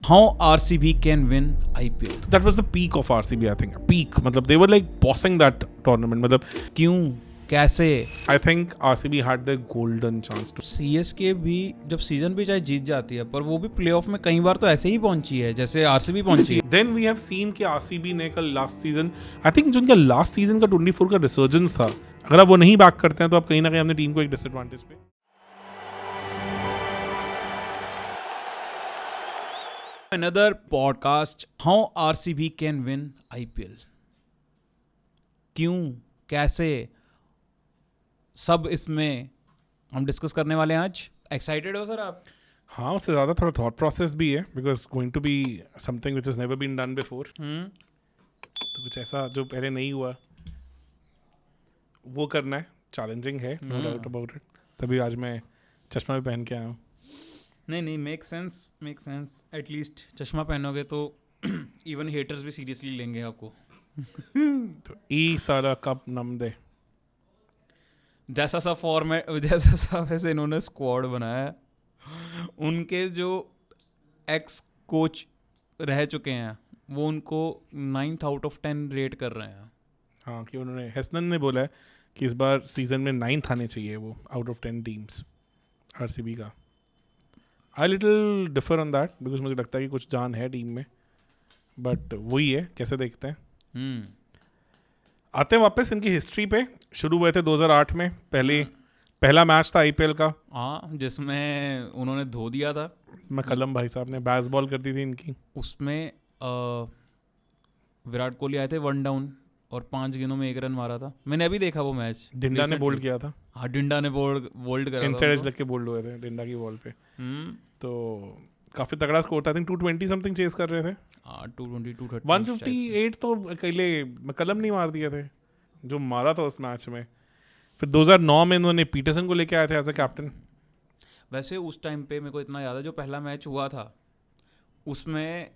how RCB can win IPL. That was the peak of RCB, I think. Peak. मतलब they were like bossing that tournament. मतलब क्यों, कैसे? I think RCB had their golden chance to. CSK भी जब season भी चाहे जीत जाती है, पर वो भी प्लेऑफ में कई बार तो ऐसे ही पहुंची है जैसे RCB पहुंची है. Then we have seen कि RCB ने कल लास्ट सीजन, I think जो उनका लास्ट सीजन का 24 का रिसर्जेंस था, अगर आप वो नहीं बैक करते हैं तो आप कहीं ना कहीं अपनी टीम को एक डिसएडवांटेज पे. Another podcast, how RCB can win IPL. क्यों, कैसे, सब इसमें हम डिस्कस करने वाले हैं आज. एक्साइटेड हो सर आप? हाँ, उससे ज़्यादा थोड़ा थॉट प्रोसेस भी है because going to be something which is never been done before. तो कुछ ऐसा जो पहले नहीं हुआ वो करना है. चैलेंजिंग है, नो डाउट अबाउट इट. तभी आज मैं चश्मा भी पहन के आया हूँ. नहीं, मेक सेंस. एटलीस्ट चश्मा पहनोगे तो इवन हेटर्स भी सीरियसली लेंगे आपको. तो ई सारा कप नम दे. जैसा सा फॉर्मेट, जैसा सा वैसे इन्होंने स्क्वाड बनाया है. उनके जो एक्स कोच रह चुके हैं वो उनको 9th out of 10 रेट कर रहे हैं. हाँ, कि उन्होंने हेसनन ने बोला है कि इस बार सीजन में 9th आने चाहिए वो आउट ऑफ 10 टीम्स आरसीबी का. I little differ on that because मुझे लगता है कि कुछ जान है टीम में, बट वही है, कैसे देखते हैं. आते हैं वापस इनकी हिस्ट्री पे. शुरू हुए थे 2008 में. पहला मैच था आईपीएल का. हाँ, जिसमें उन्होंने धो दिया था. मैकलम भाई साहब ने बेसबॉल कर दी थी इनकी. उसमें विराट कोहली आए थे 1 डाउन और 5 गेंदों में 1 रन मारा था. मैंने अभी देखा वो मैच. डिंडा ने बोल्ड किया था. हाँ, डिंडा ने बोल्ड करा था. इनसाइड एज लग के बोल्ड हुए थे डिंडा की बॉल पे. तो काफी तगड़ा स्कोर था. आई थिंक 220 समथिंग चेस कर रहे थे. 220 230 158 तो अकेले मैकलम नहीं मार दिए थे जो मारा था उस मैच में. फिर 2009 में इन्होंने पीटरसन को लेके आए थे एज अ कैप्टन. वैसे उस टाइम पे मेरे को इतना याद है, जो पहला मैच हुआ था उसमें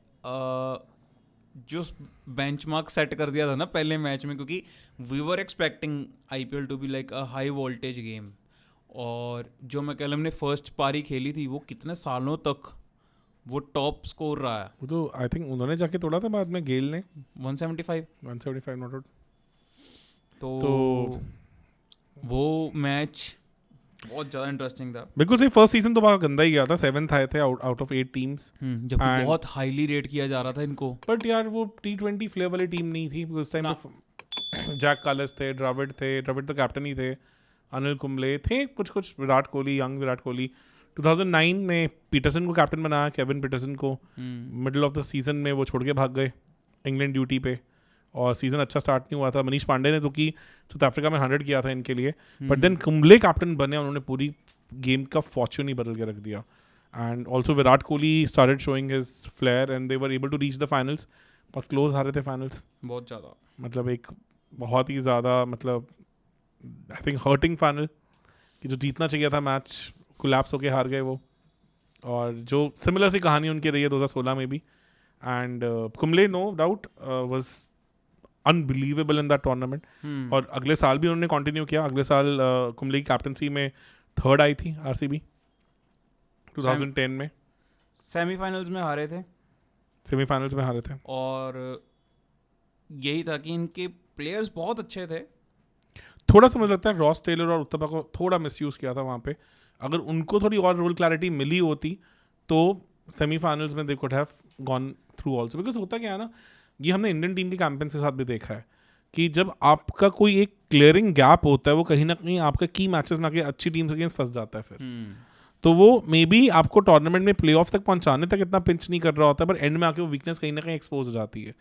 जो बेंचमार्क सेट कर दिया था ना पहले मैच में, क्योंकि we were expecting IPL to be like a high voltage game. और जो मैकलम ने फर्स्ट पारी खेली थी वो कितने सालों तक वो टॉप स्कोर रहा है. वो तो आई थिंक उन्होंने जाके तोड़ा था बाद में गेल ने 175 नॉट आउट. तो वो मैच बहुत ज़्यादा इंटरेस्टिंग था. बिल्कुल. फर्स्ट सीजन तो बहुत गंदा ही गया था. 7th आए थे आउट ऑफ 8 टीम्स. जब बहुत हाईली रेट किया जा रहा था इनको. बट यार वो T20 फ्लेवर वाली टीम नहीं थी उस टाइम पे. जैक कालिस थे, द्रविड तो कैप्टन ही थे, अनिल कुंबले थे, कुछ विराट कोहली, यंग विराट कोहली. 2009 में पीटरसन को कैप्टन बनाया, केविन पीटरसन को. मिडिल ऑफ द सीजन में वो छोड़ के भाग गए इंग्लैंड ड्यूटी पे और सीजन अच्छा स्टार्ट नहीं हुआ था. मनीष पांडे ने तो कि साउथ अफ्रीका में 100 किया था इनके लिए. बट देन कुंबले कैप्टन बने, उन्होंने पूरी गेम का फॉर्च्यून ही बदल के रख दिया. And also Virat Kohli started showing his flair and they were able to reach the finals. बहुत क्लोज हारे थे फाइनल्स. बहुत ज़्यादा, मतलब एक बहुत ही ज़्यादा, मतलब आई थिंक हर्टिंग फाइनल कि जो जीतना चाहिए था मैच कोलैप्स होके हार गए वो. और जो सिमिलर सी कहानी उनकी रही है 2016 में भी. And Kumble no doubt was unbelievable in that tournament. और अगले साल भी उन्होंने कंटिन्यू किया. अगले साल कुंबले की कैप्टनसी में 3rd आई थी आरसीबी 2010 में. सेमीफाइनल्स में हारे थे. सेमीफाइनल्स में हारे थे. और यही था कि इनके प्लेयर्स बहुत अच्छे थे. थोड़ा सा मुझे लगता है रॉस टेलर और उत्तपा को थोड़ा मिसयूज़ किया था वहाँ पे. अगर उनको थोड़ी और रोल क्लैरिटी मिली होती तो सेमीफाइनल्स में they could have gone through also. Because होता क्या है ना, ये हमने इंडियन टीम के कैंपेन के साथ भी देखा है कि जब आपका कोई एक क्लियरिंग गैप होता है वो कहीं ना कहीं आपका की मैचेस में आके अच्छी टीम्स अगेंस्ट फंस जाता है फिर. तो वो मे बी आपको टूर्नामेंट में प्ले ऑफ तक पहुंचाने तक इतना पिंच नहीं कर रहा होता, पर एंड में आके वो वीकनेस कहीं ना कहीं एक्सपोज हो जाती है.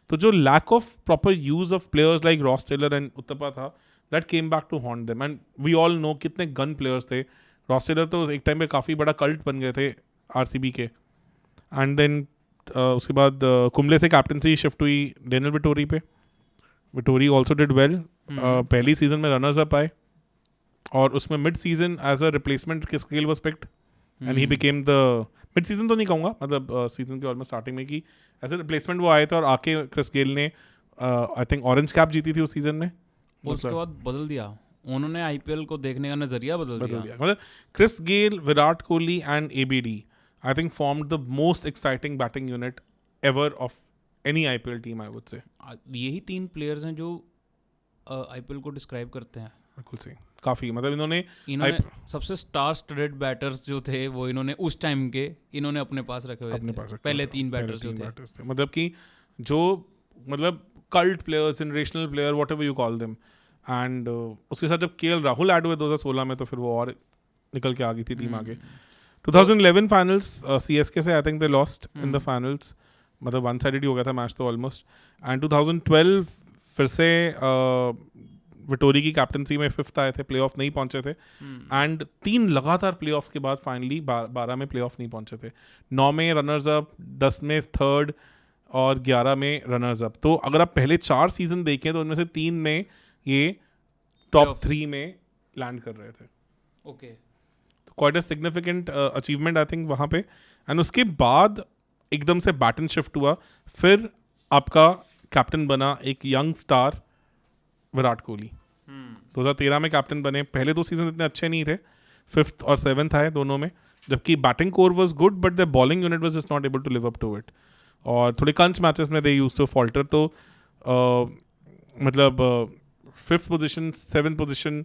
तो जो lack of proper use of players like Ross Taylor and Uthappa था, that came back to haunt them. And we all know कितने गन प्लेयर्स थे. रॉस टेलर तो एक टाइम पे काफ़ी बड़ा कल्ट बन गए थे आरसीबी के. एंड देन उसके बाद कुंबले से कैप्टनसी शिफ्ट हुई डेनियल विटोरी पे. Vettori also did well. पहली सीजन में रनर्स अप आए और उसमें mid season as a replacement Chris Gayle was picked and he became the mid season तो नहीं कहूँगा, मतलब सीजन के ऑलमोस्ट स्टार्टिंग में कि एज अ रिप्लेसमेंट वो आए थे. और आके क्रिस गेल ने आई थिंक ऑरेंज कैप जीती थी उस सीजन में. उसके बाद बदल दिया उन्होंने. आईपीएल को देखने का नजरिया बदल दिया. मतलब Chris Gayle, Virat Kohli and ABD I think formed the most exciting batting unit ever of any IPL team, I would say. यही 3 प्लेयर्स हैं जो आईपीएल को डिस्क्राइब करते हैं. बिल्कुल सही, काफ़ी मतलब इन्होंने सबसे स्टार स्टडेड बैटर्स जो थे वो इन्होंने उस टाइम के इन्होंने अपने पास रखे हुए अपने थे. पास रखे पहले हुए 3 पहले बैटर्स जो 3 थे. batters थे. मतलब कि जो मतलब cult player, generational player, what ever you call them. And उसके साथ जब केएल राहुल ऐड हुए 2016 में, तो फिर वो और निकल के आ गई थी टीम आगे. 2011 फाइनल्स CSK से आई think they lost in the finals. मतलब वन साइडेड ही हो गया था मैच तो ऑलमोस्ट. एंड 2012 फिर से विटोरी की कैप्टनसी में 5th आए थे, प्लेऑफ नहीं पहुंचे थे. एंड 3 लगातार प्लेऑफ्स के बाद फाइनली 12 में प्लेऑफ नहीं पहुंचे थे. 9 में रनर्स अप, 10 में 3rd और 11 में रनर्स अप. तो अगर आप पहले 4 सीजन देखें तो उनमें से 3 में ये टॉप 3 में लैंड कर रहे थे. ओके. तो quite a significant achievement I think वहाँ पे. एंड उसके बाद एकदम से बैटन शिफ्ट हुआ. फिर आपका कैप्टन बना एक यंग स्टार विराट कोहली. 2013 में कैप्टन बने. पहले 2 सीजन इतने अच्छे नहीं थे, 5th और 7th आए दोनों में. जबकि batting core was good but the bowling unit was just not able to live up to it. और थोड़े कंच मैचेस में दे यूज टू फॉल्टर. तो मतलब 5th पोजीशन, 7th पोजीशन,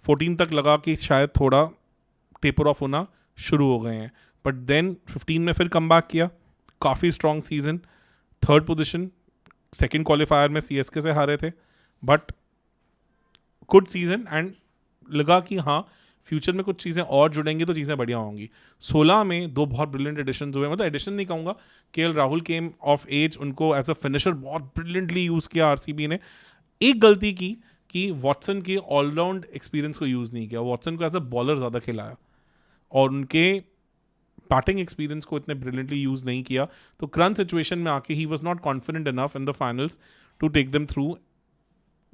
14 तक लगा कि शायद थोड़ा टेपर ऑफ होना शुरू हो गए हैं. बट देन 15 में फिर कम बैक किया. काफ़ी strong season. 3rd position, 2nd qualifier में CSK से हारे थे. But good season. एंड लगा कि हाँ फ्यूचर में कुछ चीज़ें और जुड़ेंगी तो चीज़ें बढ़िया होंगी. 16 में 2 बहुत ब्रिलियंट एडिशन हुए. मतलब एडिशन नहीं कहूँगा, KL Rahul came of age. उनको एज अ फिनिशर बहुत ब्रिलियंटली यूज़ किया RCB ने. एक गलती की कि वॉटसन के ऑलराउंड एक्सपीरियंस को यूज़ नहीं किया. वॉटसन को एज अ बॉलर ज़्यादा खिलाया और उनके बैटिंग एक्सपीरियंस को इतने ब्रिलियंटली यूज़ नहीं किया. तो क्रंच सिचुएशन में आके he was not confident enough in the finals to take them through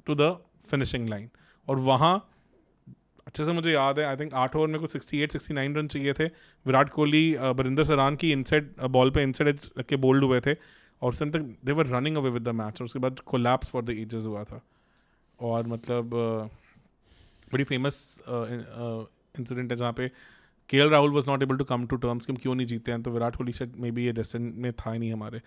to the finishing line. और वहाँ अच्छे से मुझे याद है, आई थिंक 8 ओवर में कुछ 68-69 रन चाहिए थे. विराट कोहली बरिंदर सरान की इनसाइड बॉल पे इनसाइड एज रख के बोल्ड हुए थे और उस टाइम तक they were running away with the match. और उसके बाद कोलैप्स फॉर द एजेस हुआ था. और मतलब बड़ी फेमस इंसिडेंट है जहाँ पे KL Rahul was not able to come to terms कि हम क्यों नहीं जीते हैं. तो विराट कोहली शायद मे बी ये डेस्टिनी में था ही नहीं हमारे.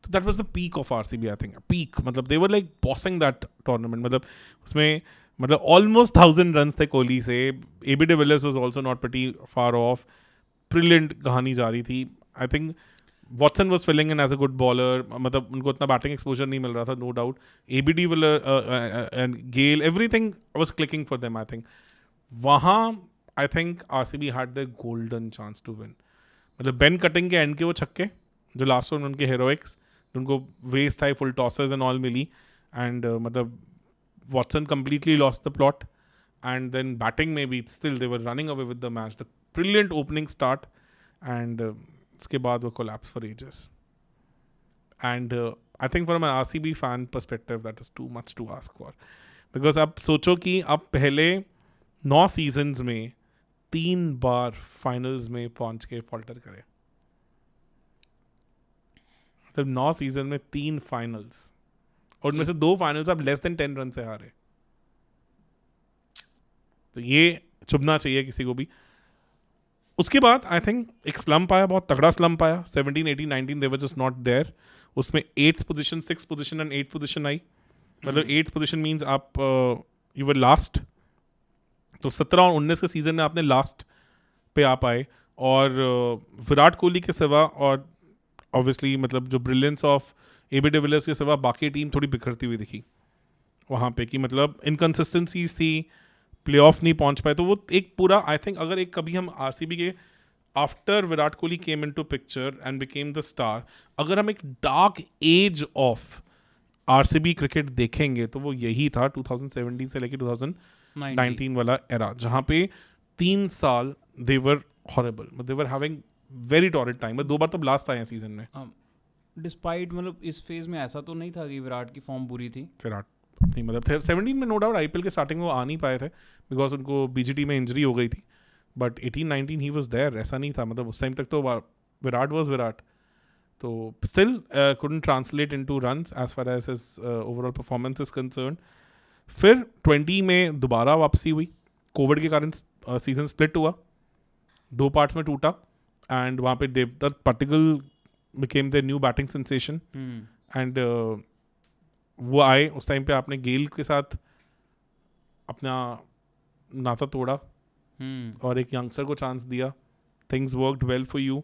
तो that was the peak of RCB I think. Peak मतलब they were like bossing that tournament. मतलब उसमें मतलब ऑलमोस्ट 1000 रन्स थे कोहली से. AB de Villiers was also not pretty far off. Brilliant कहानी जा रही थी. I think Watson was filling in as a good bowler. मतलब उनको इतना बैटिंग एक्सपोजर नहीं मिल रहा था, no doubt. AB de Villiers and Gayle, everything was clicking for them. I think वहाँ I think RCB had the golden chance to win. मतलब Ben Cutting के एंड के वो छक्के जो लास्ट में उनके हेरोइक्स, उनको waste I full tosses and all मिली. एंड मतलब Watson completely lost the plot. And then batting maybe still they were running away with the match. The brilliant opening start and उसके बाद वो collapse for ages. And I think from an RCB fan perspective that is too much to ask for. Because आप सोचो कि आप पहले 9 seasons में 3 बार finals में पहुंच के falter करें. मतलब 9 season में 3 finals. और उनमें से 2 फाइनल्स आप लेस देन 10 रन से हारे. तो ये चुभना चाहिए किसी को भी. उसके बाद आई थिंक एक स्लम्प आया, बहुत तगड़ा स्लम्प आया. 17, 18, 19 they were just not there. उसमें 8th position, 6th position and 8th position आई. मतलब 8th पोजीशन मींस आप यू वर लास्ट. तो 17 और 19 के सीजन में आपने लास्ट पे आप आए. और विराट कोहली के सिवा और ऑब्वियसली मतलब जो brilliance of AB de Villiers के सिवा बाकी टीम थोड़ी बिखरती हुई दिखी वहाँ पे. कि मतलब इनकन्सिस्टेंसीज थी, प्लेऑफ नहीं पहुँच पाए. तो वो एक पूरा आई थिंक अगर एक कभी हम RCB के after Virat Kohli came into picture and became the star, अगर हम एक dark age of RCB cricket देखेंगे तो वो यही था 2017 से लेकर 2019 वाला एरा, जहाँ पे 3 साल they were horrible. They were having very torrid time. 2 बार तो ब्लास्ट आए हैं सीजन में. डिस्पाइट मतलब इस फेज में ऐसा तो नहीं था कि विराट की फॉर्म बुरी थी. विराट अपनी मतलब 17 में नो डाउट IPL के स्टार्टिंग में वो आ नहीं पाए थे बिकॉज उनको BGT में इंजरी हो गई थी. बट 18-19 ही वाज देयर. ऐसा नहीं था. मतलब उस टाइम तक तो विराट वाज विराट. तो still couldn't translate into runs as far as his overall performance is concerned. फिर 20 में दोबारा वापसी हुई. कोविड के कारण सीजन स्प्लिट हुआ, 2 पार्ट्स में टूटा. एंड वहाँ पे Devdutt Padikkal became the new batting sensation and वो आए उस टाइम पे आपने गेल के साथ अपना नाता तोड़ा और एक यंगस्टर को चांस दिया. Things worked well for you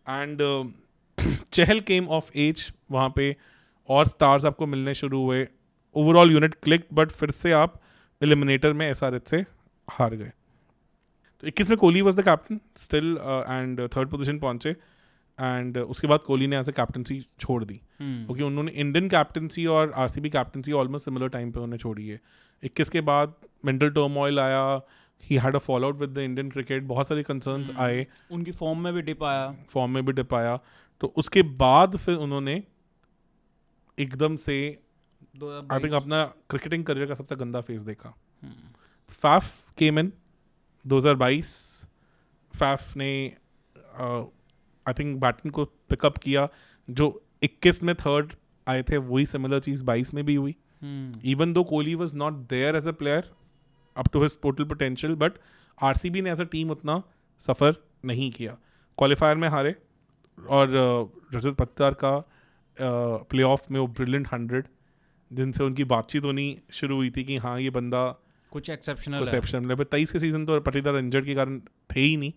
and Chahal came of age. वहाँ पे और स्टार्स आपको मिलने शुरू हुए. ओवरऑल यूनिट क्लिक बट फिर से आप एलिमिनेटर में SRH से हार गए. तो 21 में Kohli was the captain still and third position पहुंचे एंड उसके बाद कोहली ने एज ए कैप्टनसी छोड़ दी क्योंकि उन्होंने इंडियन कैप्टनसी और RCB captaincy almost similar time पे उन्हें छोड़ी है. 21 के बाद मेंटल टर्मोइल आया. He had a fall out with the Indian cricket. बहुत सारे कंसर्न्स आए. उनकी फॉर्म में भी डिप आया. तो उसके बाद फिर उन्होंने एकदम से आई थिंक अपना क्रिकेटिंग करियर का सबसे गंदा फेज देखा. फैफ केम इन 2022. फैफ ने आई थिंक बैटिंग को पिकअप किया. जो 21 में थर्ड आए थे वही सिमिलर चीज़ 22 में भी हुई. Even though Kohli was not there as a player up to his total potential but RCB ने एज अ टीम उतना सफ़र नहीं किया. क्वालिफायर में हारे और रजत पत्तार का प्ले ऑफ में वो ब्रिलियंट 100 जिनसे उनकी बातचीत होनी शुरू हुई थी कि हाँ ये बंदा कुछ एक्सेप्शनल है. 23 के सीजन तो पटीदार इंजर्ड के कारण थे ही नहीं.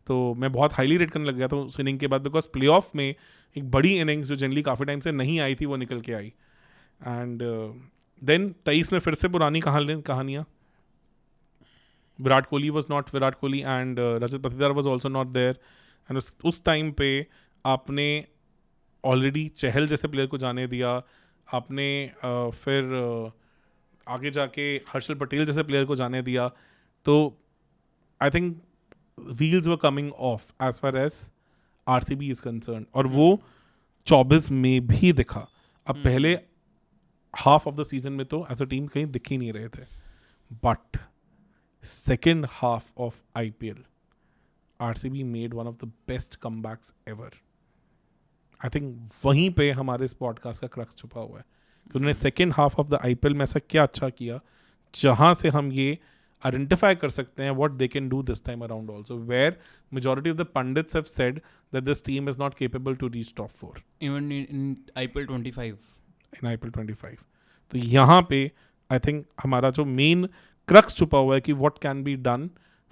तो मैं बहुत हाईली रेट करने लग गया था उस इनिंग के बाद बिकॉज प्ले ऑफ में एक बड़ी इनिंग्स जो जनरली काफ़ी टाइम से नहीं आई थी वो निकल के आई. एंड देन 23 में फिर से पुरानी कहानियाँ. Virat Kohli was not Virat Kohli and Rajat Patidar was also not there. And उस टाइम पे आपने ऑलरेडी चहल जैसे प्लेयर को जाने दिया. आपने फिर आगे जाके हर्षल पटेल जैसे प्लेयर को जाने दिया. तो I think wheels were coming off as far as RCB is concern. और वो 24 में भी दिखा. अब पहले हाफ ऑफ द सीजन में तो एज अ टीम कहीं दिख ही नहीं रहे थे. But second half of IPL RCB made one of the best comebacks ever. I think वहीं पे हमारे इस पॉडकास्ट का क्रक्स छुपा हुआ है कि उन्होंने second half of the IPL में ऐसा क्या अच्छा किया जहाँ से हम ये आइडेंटिफाई कर सकते हैं what they can do this time around also, where majority of the pundits have said that this team is not capable to reach top 4. Even in IPL 25. In IPL 25. तो यहाँ पे I think हमारा जो main crux छुपा हुआ है कि what can be done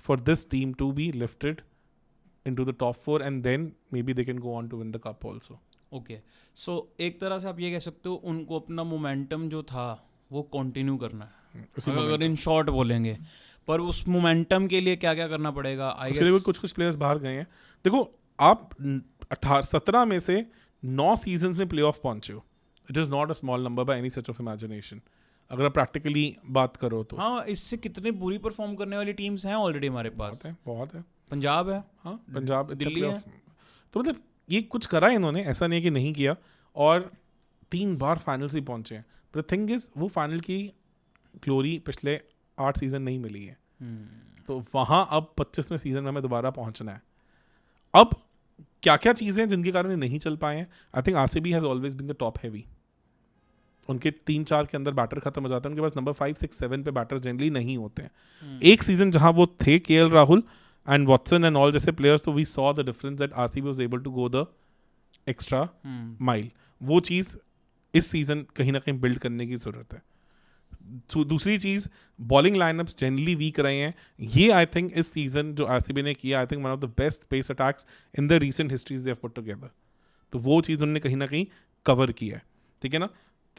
for this team to be lifted into the top 4 and then maybe they can go on to win the cup also. Okay. So एक तरह से आप ये कह सकते हो उनको अपना मोमेंटम जो था वो कंटिन्यू करना है अगर इन शॉर्ट बोलेंगे. पर उस मोमेंटम के लिए क्या क्या करना पड़ेगा? कुछ प्लेयर्स बाहर गए हैं. देखो आप 17 में से 9 सीजन्स में प्लेऑफ पहुंचे हो. It is not a small number by any such of imagination अगर आप प्रैक्टिकली बात करो तो. हाँ, इससे कितने बुरी परफॉर्म करने वाली टीम्स हैं ऑलरेडी हमारे पास. बहुत है. पंजाब है. हाँ, पंजाब, दिल्ली है. तो मतलब ये कुछ करा है इन्होंने, ऐसा नहीं है कि नहीं किया. और 3 बार फाइनल्स ही पहुंचे हैं. बट द थिंग इज वो फाइनल की ग्लोरी पिछले 8 सीजन नहीं मिली है. तो वहाँ अब 25वें सीजन में हमें दोबारा पहुंचना है. अब क्या क्या चीज़ें हैं जिनके कारण ये नहीं चल पाए हैं? I think RCB has always been the top heavy. उनके 3-4 के अंदर बैटर खत्म हो जाते हैं. उनके पास नंबर 5, 6, 7 पे बैटर्स जनरली नहीं होते हैं. एक सीजन जहाँ वो थे KL Rahul and Watson and all जैसे प्लेयर्स, तो we saw the difference that RCB was able to go the extra mile. वो चीज़ इस सीजन कहीं ना कहीं बिल्ड करने की ज़रूरत है. दूसरी चीज़, बॉलिंग लाइनअप्स जनरली वीक रहे हैं. ये आई थिंक इस सीजन जो RCB ने किया, I think one of the best pace attacks in the recent histories they have put together. तो वो चीज़ उन्होंने कहीं ना कहीं कवर किया है. ठीक है ना.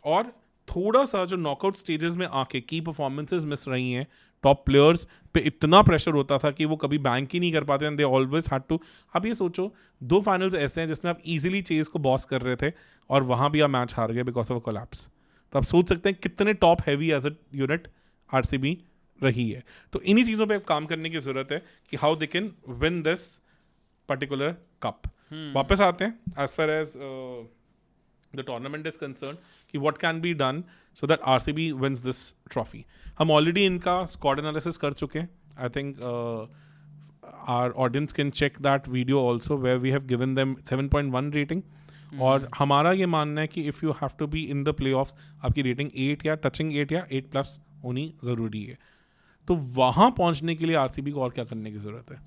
और थोड़ा सा जो नॉकआउट स्टेजेस में आके की परफॉर्मेंसेज मिस रही हैं, टॉप प्लेयर्स पे इतना प्रेशर होता था कि वो कभी बैंक ही नहीं कर पाते हैं. They always had to. आप ये सोचो 2 फाइनल्स ऐसे हैं जिसमें आप इजीली चेज को बॉस कर रहे थे और वहाँ भी आप मैच हार गए बिकॉज ऑफ अ कोलैप्स. तो आप सोच सकते हैं कितने top heavy as a unit RCB रही है. तो इन्हीं चीज़ों पे काम करने की ज़रूरत है कि how they can win this particular cup. वापस आते हैं as far as the tournament is concern कि what can be done so that RCB wins this trophy. हम ऑलरेडी इनका स्क्वाड एनालिसिस कर चुके हैं. I think our audience can check that video also where we have given them 7.1 rating. और हमारा ये मानना है कि if you have to be in the play offs आपकी रेटिंग 8 या टचिंग 8 या 8+ होनी ज़रूरी है. तो वहाँ पहुँचने के लिए RCB को और क्या करने की ज़रूरत है?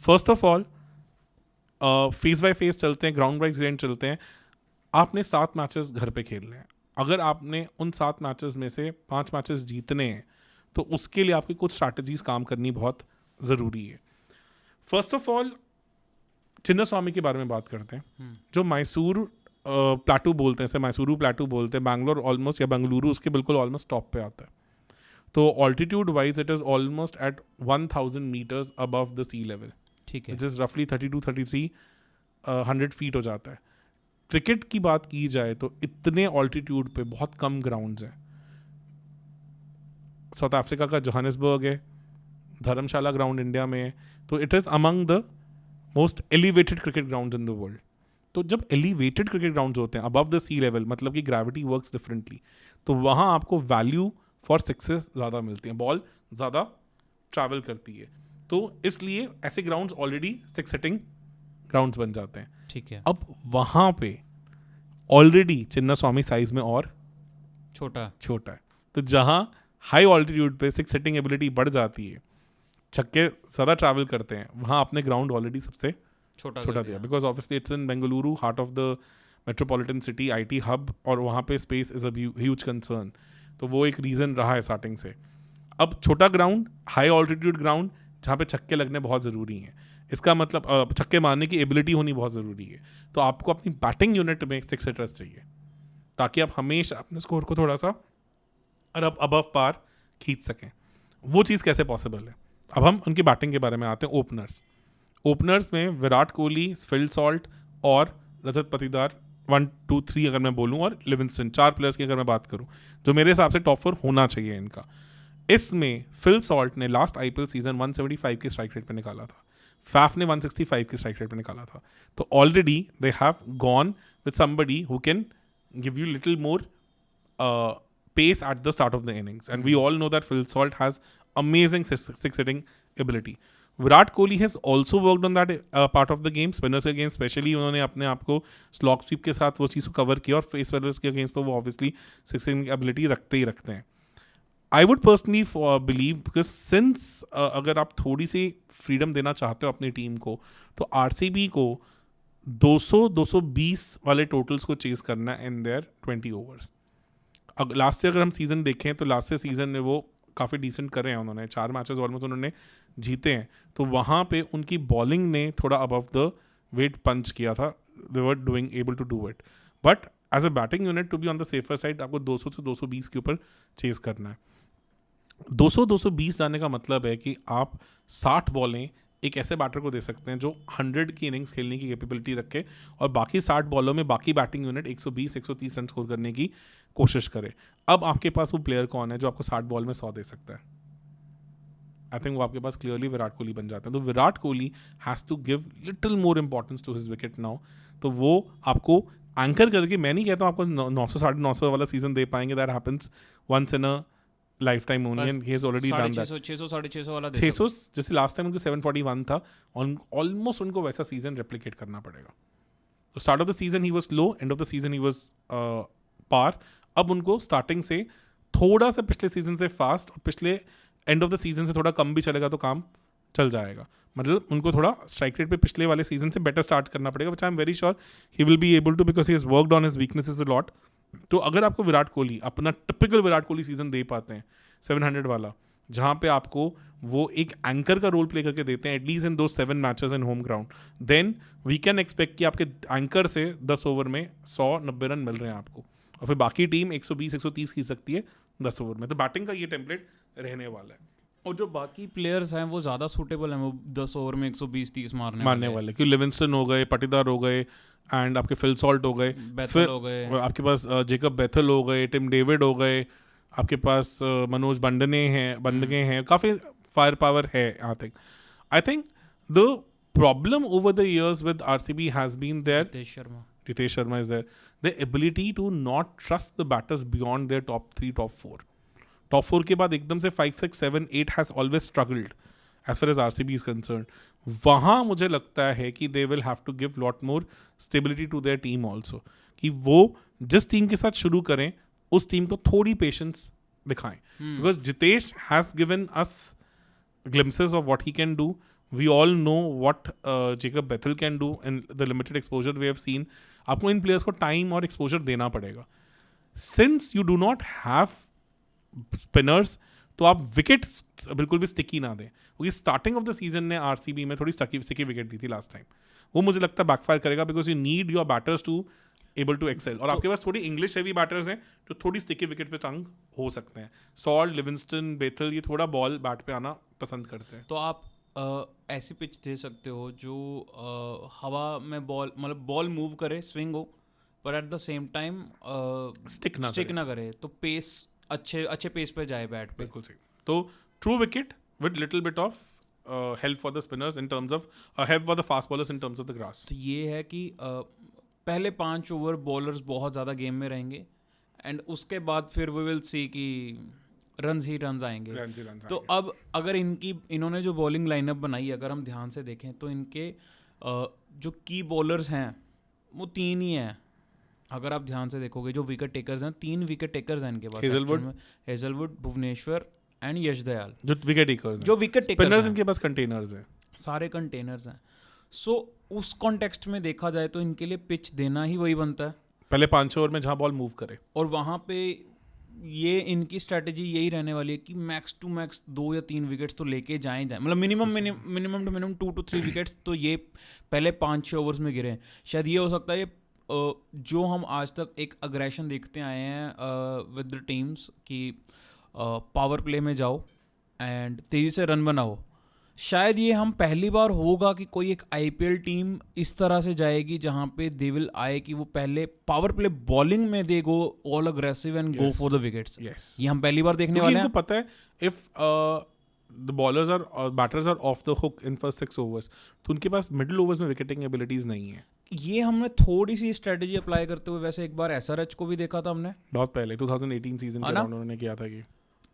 First of all face by face चलते हैं, ग्राउंड वाइज ग्राउंड चलते हैं. आपने 7 मैचेस घर पे खेलने हैं. अगर आपने उन 7 मैचेस में से 5 मैचेस जीतने हैं तो उसके लिए आपकी कुछ स्ट्रैटेजीज काम करनी बहुत ज़रूरी है. फर्स्ट ऑफ ऑल चिन्नास्वामी के बारे में बात करते हैं. जो मैसूर प्लाटू बोलते हैं, मैसूरू प्लाटू बोलते हैं, बैंगलोर ऑलमोस्ट या बेंगलुरु उसके बिल्कुल ऑलमोस्ट टॉप पे आता है. तो altitude wise it is almost at 1000 meters above the sea level, ठीक है, विच इज़ रफली 32-33 फीट हो जाता है. क्रिकेट की बात की जाए तो इतने ऑल्टीट्यूड पे बहुत कम ग्राउंड्स हैं. साउथ अफ्रीका का जोहानिसबर्ग है, धर्मशाला ग्राउंड इंडिया में है. तो it is among the most elevated cricket grounds in the world. तो जब एलिवेटेड क्रिकेट ग्राउंड्स होते हैं अबव द सी लेवल, मतलब कि ग्रेविटी वर्क्स डिफरेंटली, तो वहाँ आपको वैल्यू फॉर सिक्सेस ज़्यादा मिलती हैं, बॉल ज़्यादा ट्रैवल करती है. तो इसलिए ऐसे ग्राउंड्स ऑलरेडी 6 हिटिंग ग्राउंड्स बन जाते हैं. ठीक है. अब वहाँ पे ऑलरेडी चिन्नास्वामी साइज में और छोटा है. तो जहाँ हाई ऑल्टीट्यूड पे 6 हिटिंग एबिलिटी बढ़ जाती है, छक्के ज़्यादा ट्रैवल करते हैं, वहाँ आपने ग्राउंड ऑलरेडी सबसे छोटा दिया. Because obviously it's in Bengaluru, heart of the metropolitan city, IT hub, और वहाँ पे space is a huge concern. तो वो एक रीज़न रहा है स्टार्टिंग से. अब छोटा ग्राउंड, हाई ऑल्टीट्यूड ग्राउंड जहाँ पे छक्के लगने बहुत ज़रूरी हैं, इसका मतलब छक्के मारने की एबिलिटी होनी बहुत ज़रूरी है. तो आपको अपनी बैटिंग यूनिट में 6 हिटर्स चाहिए ताकि आप हमेशा अपने स्कोर को थोड़ा सा अबव पार खींच सकें. वो चीज़ कैसे पॉसिबल है? अब हम उनकी बैटिंग के बारे में आते हैं. ओपनर्स में विराट कोहली, फिल सॉल्ट और रजत पाटीदार 1, 2, 3 अगर मैं बोलूँ, और लिविंगस्टन, 4 प्लेयर्स की अगर मैं बात करूँ जो मेरे हिसाब से टॉप 4 होना चाहिए इनका. इसमें फिल सॉल्ट ने लास्ट IPL सीजन 175 के स्ट्राइक रेट पे निकाला था, फैफ ने 165 के स्ट्राइक रेट पे निकाला था. तो already they have gone with somebody who can give you little more pace at the start of the innings, and we all know that Phil Salt has amazing six hitting ability. Virat Kohli has also worked on that part of the game. Spinners के against specially उन्होंने अपने आप को slog sweep के साथ वो चीज़ को cover किया, और face bowlers के against तो वो obviously six hitting ability रखते ही रखते हैं. I would personally believe, because since अगर आप थोड़ी सी freedom देना चाहते हो अपनी टीम को, तो RCB को 200-220 वाले totals को chase करना in their 20 overs. Last year अगर हम सीज़न देखें तो लास्ट सीज़न में वो काफ़ी डिसेंट कर रहे हैं. उन्होंने 4 मैचेस ऑलमोस्ट उन्होंने जीते हैं. तो वहाँ पे उनकी बॉलिंग ने थोड़ा अबव द वेट पंच किया था. They were doing able to do it, but as a batting unit to be on the safer side आपको 200 से 220 के ऊपर चेस करना है. 200-220 जाने का मतलब है कि आप 60 बॉलें एक ऐसे बैटर को दे सकते हैं जो 100 की इनिंग्स खेलने की कैपेबिलिटी रखे, और बाकी 60 बॉलों में बाकी बैटिंग यूनिट 120-130 रन स्कोर करने की कोशिश करे. अब आपके पास वो प्लेयर कौन है जो आपको 60 बॉल में 100 दे सकता है? आई थिंक वो आपके पास क्लियरली विराट कोहली बन जाता है. तो विराट कोहली has to give little more importance to his wicket now. तो वो आपको एंकर करके, मैं नहीं कहता हूँ आपको 900-950 वाला सीजन दे पाएंगे. That happens once in a life time only, and he has already done that. 600-650 वाला 600, जैसे लास्ट टाइम उनको 741 था, ऑलमोस्ट उनको वैसा सीजन रेप्लिकेट करना पड़ेगा. तो स्टार्ट ऑफ द सीजन ही was low, end of the season ही वाज पार. अब उनको स्टार्टिंग से थोड़ा सा पिछले सीजन से फास्ट, और पिछले एंड ऑफ द सीजन से थोड़ा कम भी चलेगा तो काम चल जाएगा. मतलब उनको थोड़ा स्ट्राइक रेट पे पिछले वाले सीजन से बेटर स्टार्ट करना पड़ेगा, which I am very sure he will be able to, because he has worked on his weaknesses a lot. तो अगर आपको विराट कोहली अपना टिपिकल विराट कोहली सीजन दे पाते हैं 700 वाला, जहाँ पे आपको वो एक एंकर का रोल प्ले करके देते हैं एटलीस्ट इन दो 7 matches in home ground, then we can expect कि आपके एंकर से 10 ओवर में 100-90 रन मिल रहे हैं आपको, और फिर बाकी टीम 120-130 खींच सकती है 10 ओवर में. तो बैटिंग का ये टेम्पलेट रहने वाला है. और जो बाकी प्लेयर्स हैं वो ज़्यादा सूटेबल हैं, वो 10 ओवर में 120-30 मारने वाले, क्योंकि लिविंगस्टन हो गए, पाटीदार हो गए, एंड आपके फिल सॉल्ट हो गए, बेथल हो गए, आपके पास जेकब बेथल हो गए, टिम डेविड हो गए, आपके पास मनोज बंडने हैं, काफ़ी फायर पावर है. I think the problem over the years with RCB has been there, Jitesh Sharma is there, the ability to not trust the batters beyond their top 3, top 4. Top 4 के बाद एकदम से 5, 6, 7, 8 has always struggled as far as RCB is concerned. वहाँ मुझे लगता है कि they will have to give lot more stability to their team also. कि वो जिस टीम के साथ शुरू करें उस टीम को थोड़ी पेशेंस दिखाएं. Because Jitesh has given us glimpses of what he can do. We all know what Jacob Bethell can do in the limited exposure we have seen. आपको इन प्लेयर्स को टाइम और एक्सपोजर देना पड़ेगा. Since you do not have spinners, तो आप wicket बिल्कुल भी स्टिकी ना दें, क्योंकि स्टार्टिंग ऑफ द सीजन ने आरसीबी में थोड़ी स्टिकी विकेट दी थी लास्ट टाइम. वो मुझे लगता है बैकफायर करेगा, because you need your batters to able to excel. और आपके पास थोड़ी इंग्लिश हेवी बैटर्स हैं जो थोड़ी स्टिकी विकेट पे तंग हो सकते हैं. सॉल्ट, लिविंगस्टन, बेथल, ये थोड़ा बॉल बैट पे आना पसंद करते हैं. तो आप ऐसी पिच दे सकते हो जो हवा में बॉल, मतलब बॉल मूव करे, स्विंग हो, पर at the same time stick ना करे, तो पेस अच्छे पेस पे जाए बैट पे. बिल्कुल सही. तो true wicket with little bit of help for the spinners in terms of help for the fast bowlers in terms of the grass. तो ये है कि पहले 5 ओवर बॉलर्स बहुत ज़्यादा गेम में रहेंगे, एंड उसके बाद फिर वी विल सी कि रन्स ही रन्स आएंगे. तो अब अगर इन्होंने जो बॉलिंग लाइनअप बनाई, अगर हम ध्यान से देखें तो इनके जो की बॉलर्स हैं वो 3 ही हैं. अगर आप ध्यान से देखोगे जो विकेट टेकर्स हैं, 3 विकेट टेकर्स हैं इनके पास. हेजलवुड, भुवनेश्वर एंड यश दयाल, जो विकेट टेकर्स हैं. इनके पास कंटेनर्स हैं, सारे कंटेनर्स हैं. सो उस कॉन्टेक्स्ट में देखा जाए तो इनके लिए पिच देना ही वही बनता है, पहले 5 ओवर में जहां बॉल मूव करे. और वहाँ पे ये इनकी स्ट्रैटेजी यही रहने वाली है कि मैक्स टू मैक्स 2 या 3 विकेट्स तो लेके जाएं, मतलब minimum to minimum 2 to 3 wickets तो ये पहले 5-6 ओवर्स में गिरे. शायद ये हो सकता है, ये जो हम आज तक एक अग्रेशन देखते आए हैं विद द टीम्स कि पावर प्ले में जाओ एंड तेज़ी से रन बनाओ, शायद ये हम पहली बार होगा कि कोई एक आईपीएल टीम इस तरह से जाएगी जहां पे दे विल आए कि वो पहले पावर प्ले बॉलिंग में they go all aggressive and go for the wickets. ये हम पहली बार देखने वाले हैं. इनको पता है इफ द बॉलर्स और batters are off the hook in first 6 overs, तो उनके पास मिडिल ओवर्स में विकेटिंग एबिलिटीज नहीं है. ये हमने थोड़ी सी स्ट्रेटेजी अप्लाई करते हुए वैसे एक बार एसआरएच को भी देखा था हमने बहुत पहले 2018 सीजन के दौरान उन्होंने किया था कि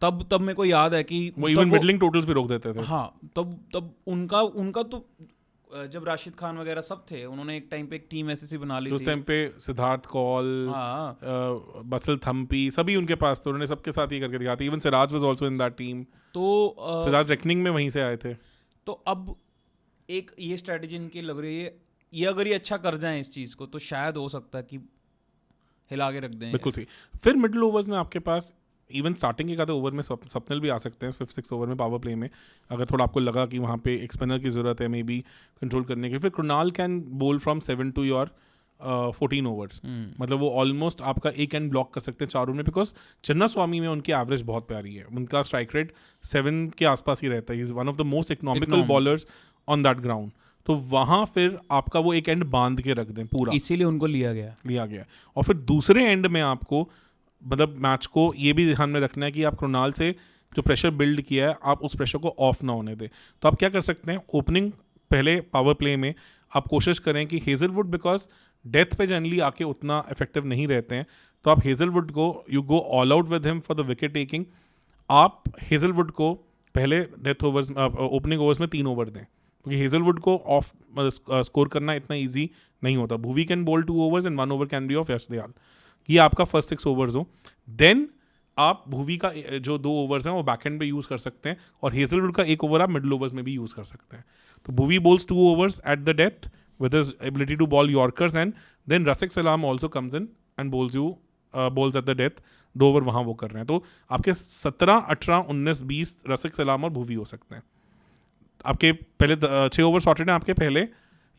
तब मेरे को याद है कि वो इवन मिडलिंग टोटल्स भी रोक देते थे. हाँ, तब उनका तो जब राशिद खान वगैरह सब थे, उन्होंने एक टाइम पे एक टीम ऐसी बना ली थी. उस टाइम पे सिद्धार्थ कौल, बसल थम्पी, सभी उनके पास थे. उन्होंने सबके साथ ही करके दिखाया था. Even Siraj was also in that team. तो सिराज रेकनिंग में वहीं से आए थे. तो अब एक ये स्ट्रेटेजी इनकी लग रही है, ये अगर ये अच्छा कर जाए इस चीज़ को, तो शायद हो सकता है कि हिला के रख दें. बिल्कुल सही. फिर मिडिल ओवर्स में आपके पास इवन स्टार्टिंग के आधे ओवर में स्वप्निल भी आ सकते हैं 5-6 ओवर में पावर प्ले में, अगर थोड़ा आपको लगा कि वहाँ पे एक स्पिनर की ज़रूरत है मे बी कंट्रोल करने की. फिर कृणाल कैन बोल फ्रॉम 7 to your 14 ओवर्स. मतलब वो ऑलमोस्ट आपका एक एंड ब्लॉक कर सकते हैं 4 ओवर में, बिकॉज चन्ना स्वामी में उनकी एवरेज बहुत प्यारी है. उनका स्ट्राइक रेट 7 के आसपास ही रहता है. He is one of the most economical bowlers on that ground. तो वहाँ फिर आपका वो एक एंड बांध के रख दें पूरा, इसीलिए उनको लिया गया. और फिर दूसरे एंड में आपको मतलब मैच को ये भी ध्यान में रखना है कि आप कृणाल से जो प्रेशर बिल्ड किया है, आप उस प्रेशर को ऑफ ना होने दें. तो आप क्या कर सकते हैं, ओपनिंग पहले पावर प्ले में आप कोशिश करें कि हेजलवुड, बिकॉज डेथ पे जनरली आके उतना इफेक्टिव नहीं रहते हैं, तो आप हेजलवुड को you go all out with him for the wicket taking. आप हेजलवुड को पहले डेथ ओवर्स ओपनिंग ओवर्स में 3 ओवर दें, क्योंकि हेजलवुड को ऑफ स्कोर करना इतना ईजी नहीं होता. Bhuvi can bowl 2 overs and 1 over can be of Yash Dayal. ये आपका फर्स्ट 6 ओवर्स हो. देन आप भुवी का जो 2 ओवर्स हैं वो बैकएंड पे यूज़ कर सकते हैं, और हेजलवुड का 1 ओवर आप मिडिल ओवर्स में भी यूज़ कर सकते हैं. तो Bhuvi bowls 2 overs at the death with his ability to bowl yorkers, and then Rasikh Salam also comes in and bowls at the death. 2 over वहाँ वो कर रहे हैं. तो आपके 17, 18, 19, 20 रसिक सलाम और भुवी हो सकते हैं. आपके पहले 6 ओवर सॉर्टेड हैं, आपके पहले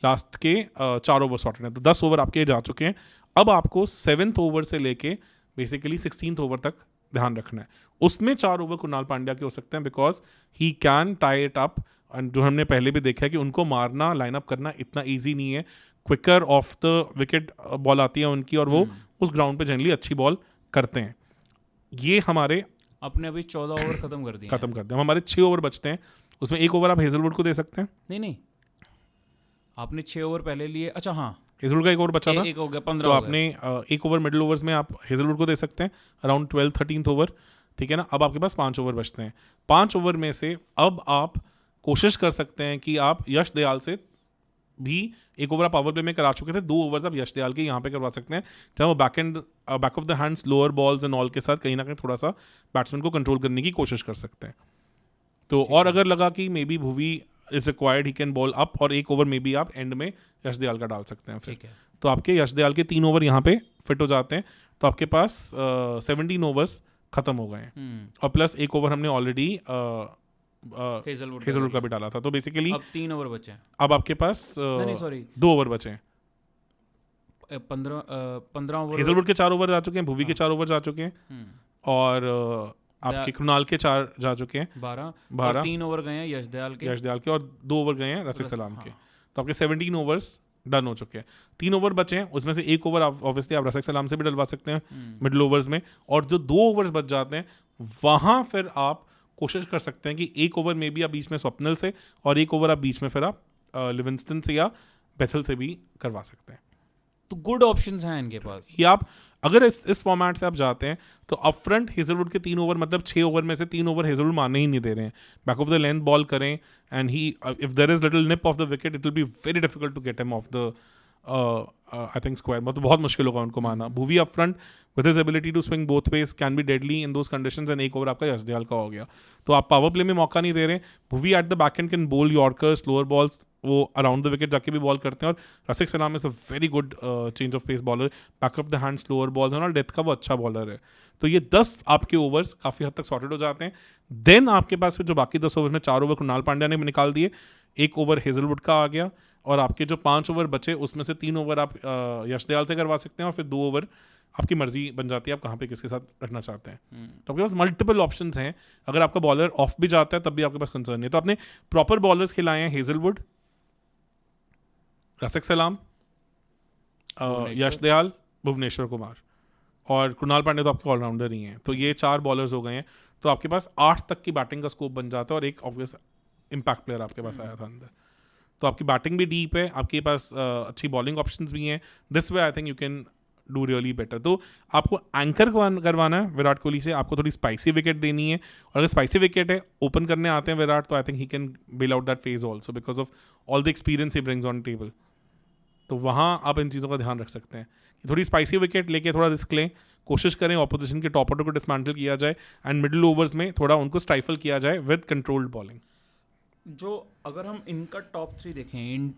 लास्ट के 4 ओवर सॉर्टेड हैं. तो 10 ओवर आपके जा चुके हैं. अब आपको 7th ओवर से लेके बेसिकली 16th ओवर तक ध्यान रखना है. उसमें 4 ओवर कुणाल पांड्या के हो सकते हैं, because he can tie it up. And जो हमने पहले भी देखा है कि उनको मारना, लाइनअप करना इतना ईजी नहीं है. Quicker off the wicket ball आती है उनकी, और वो उस ग्राउंड पे जनरली अच्छी बॉल करते हैं. ये हमारे अपने अभी 14 ओवर खत्म कर दिए. हमारे 6 ओवर बचते हैं. उसमें 1 ओवर आप हेजलवुड को दे सकते हैं. नहीं, आपने 6 ओवर पहले लिए. अच्छा हाँ, हेजलवुड का 1 ओवर बचा था, 1 हो गया, 15 तो आपने 1 ओवर मिडिल ओवर्स में आप हेजलवुड को दे सकते हैं अराउंड 12th-13th ओवर. ठीक है ना. अब आपके पास 5 ओवर बचते हैं. 5 ओवर में से अब आप कोशिश कर सकते हैं कि आप यश दयाल से भी 1 ओवर आप पावर प्ले में करा चुके थे, 2 ओवर्स आप यश दयाल के यहाँ पे करवा सकते हैं, जहाँ वो back of the hands lower balls and all के साथ कहीं ना कहीं थोड़ा सा बैट्समैन को कंट्रोल करने की कोशिश कर सकते हैं. तो और अगर लगा कि may be Bhuvi is required he can ball up, और एक ओवर में भी आप एंड में यश दयाल का डाल सकते हैं फिर। ठीक है। तो आपके यश दयाल के 3 ओवर यहाँ पे फिट हो जाते हैं, तो आपके पास 17 ओवर्स खत्म हो गए हैं, और प्लस एक ओवर हमने ऑलरेडी हेजलवुड का भी डाला था। तो बेसिकली अब 3 ओवर बचे हैं। अब आपके पास नहीं सॉरी 2 ओवर बचे हैं। 15 ओवर हेजलवुड के 4 ओवर जा चुके हैं, भुवी के 4 ओवर जा चुके हैं, और आपके कृणाल के 4 जा चुके हैं, 12 और 3 ओवर गए हैं यश दयाल के, और 2 ओवर गए हैं रसिक सलाम के। तो आपके 17 ओवर्स डन हो चुके हैं। 3 ओवर बचे हैं, उसमें से एक ओवर आप ऑब्वियसली आप रसिक सलाम से भी डलवा सकते हैं मिडिल ओवर्स में, और जो 2 ओवर्स बच जाते हैं वहाँ फिर आप कोशिश कर सकते हैं कि एक ओवर में भी आप बीच में स्वप्निल से, और एक ओवर आप बीच में फिर आप लिविंगस्टन से या बेथल से भी करवा सकते हैं। तो गुड ऑप्शंस हैं इनके पास। कि आप अगर इस फॉर्मेट से आप जाते हैं तो अप फ्रंट हेजलवुड के 3 ओवर, मतलब 6 ओवर में से 3 ओवर हेजलवुड मारने ही नहीं दे रहे हैं, back of the length ball करें, and he if there is little nip off the wicket it will be very difficult to get him off the I think square, मतलब बहुत मुश्किल होगा उनको मारना। Bhuvi up front with his ability to swing both ways can be deadly in those conditions, and एक over आपका यश दयाल का हो गया। तो आप पावर प्ले में मौका नहीं दे रहे। Bhuvi at the back end can bowl yorker, slower balls, वो अराउंड द विकेट जाके भी बॉल करते हैं, और Rasikh Salam is a very good change of pace bowler, back of the hand slower balls और डेथ का वो अच्छा बॉलर है। तो ये 10 आपके ओवर्स काफ़ी हद तक सॉर्टेड हो जाते हैं। देन आपके पास फिर जो बाकी 10 ओवर में 4 ओवर कृणाल पांड्या ने निकाल दिए, एक ओवर हेजलवुड का आ गया, और आपके जो 5 ओवर बचे उसमें से 3 ओवर आप यश दयाल से करवा सकते हैं, और फिर 2 ओवर आपकी मर्जी बन जाती है आप कहाँ पे किसके साथ रखना चाहते हैं। तो आपके पास मल्टीपल ऑप्शंस हैं। अगर आपका बॉलर ऑफ भी जाता है तब भी आपके पास कंसर्न नहीं है। तो आपने प्रॉपर बॉलर्स खिलाए हैं, हेजलवुड, रसिक सलाम, यश दयाल, भुवनेश्वर कुमार, और कृणाल पांड्या तो आपके ऑलराउंडर ही हैं। तो ये 4 बॉलर्स हो गए हैं। तो आपके पास 8 तक की बैटिंग का स्कोप बन जाता है, और एक ऑब्वियस इम्पैक्ट प्लेयर आपके पास आया था अंदर। तो आपकी बैटिंग भी डीप है, आपके पास अच्छी बॉलिंग ऑप्शंस भी हैं। This way I think you can do really better. तो आपको एंकर करवाना है विराट कोहली से, आपको थोड़ी स्पाइसी विकेट देनी है, और अगर स्पाइसी विकेट है, ओपन करने आते हैं विराट, तो I think he can bail out that phase also because of all the experience he brings on table. तो वहाँ आप इन चीज़ों का ध्यान रख सकते हैं कि थोड़ी स्पाइसी विकेट लेके थोड़ा रिस्क लें, कोशिश करें ऑपोजिशन के टॉप ऑर्डर को डिसमेंटल किया जाए, एंड मिडिल ओवर्स में थोड़ा उनको स्ट्राइफल किया जाए विद कंट्रोल्ड बॉलिंग। जो अगर हम इनका टॉप 3 देखें,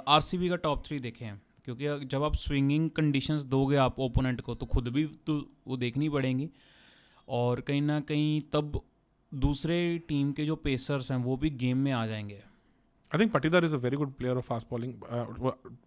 आरसीबी का टॉप 3 देखें, क्योंकि जब आप स्विंगिंग कंडीशंस दोगे आप ओपोनेंट को, तो खुद भी तो वो देखनी पड़ेंगी, और कहीं ना कहीं तब दूसरे टीम के जो पेसर्स हैं वो भी गेम में आ जाएंगे। I think Patidar is a very good player of fast bowling,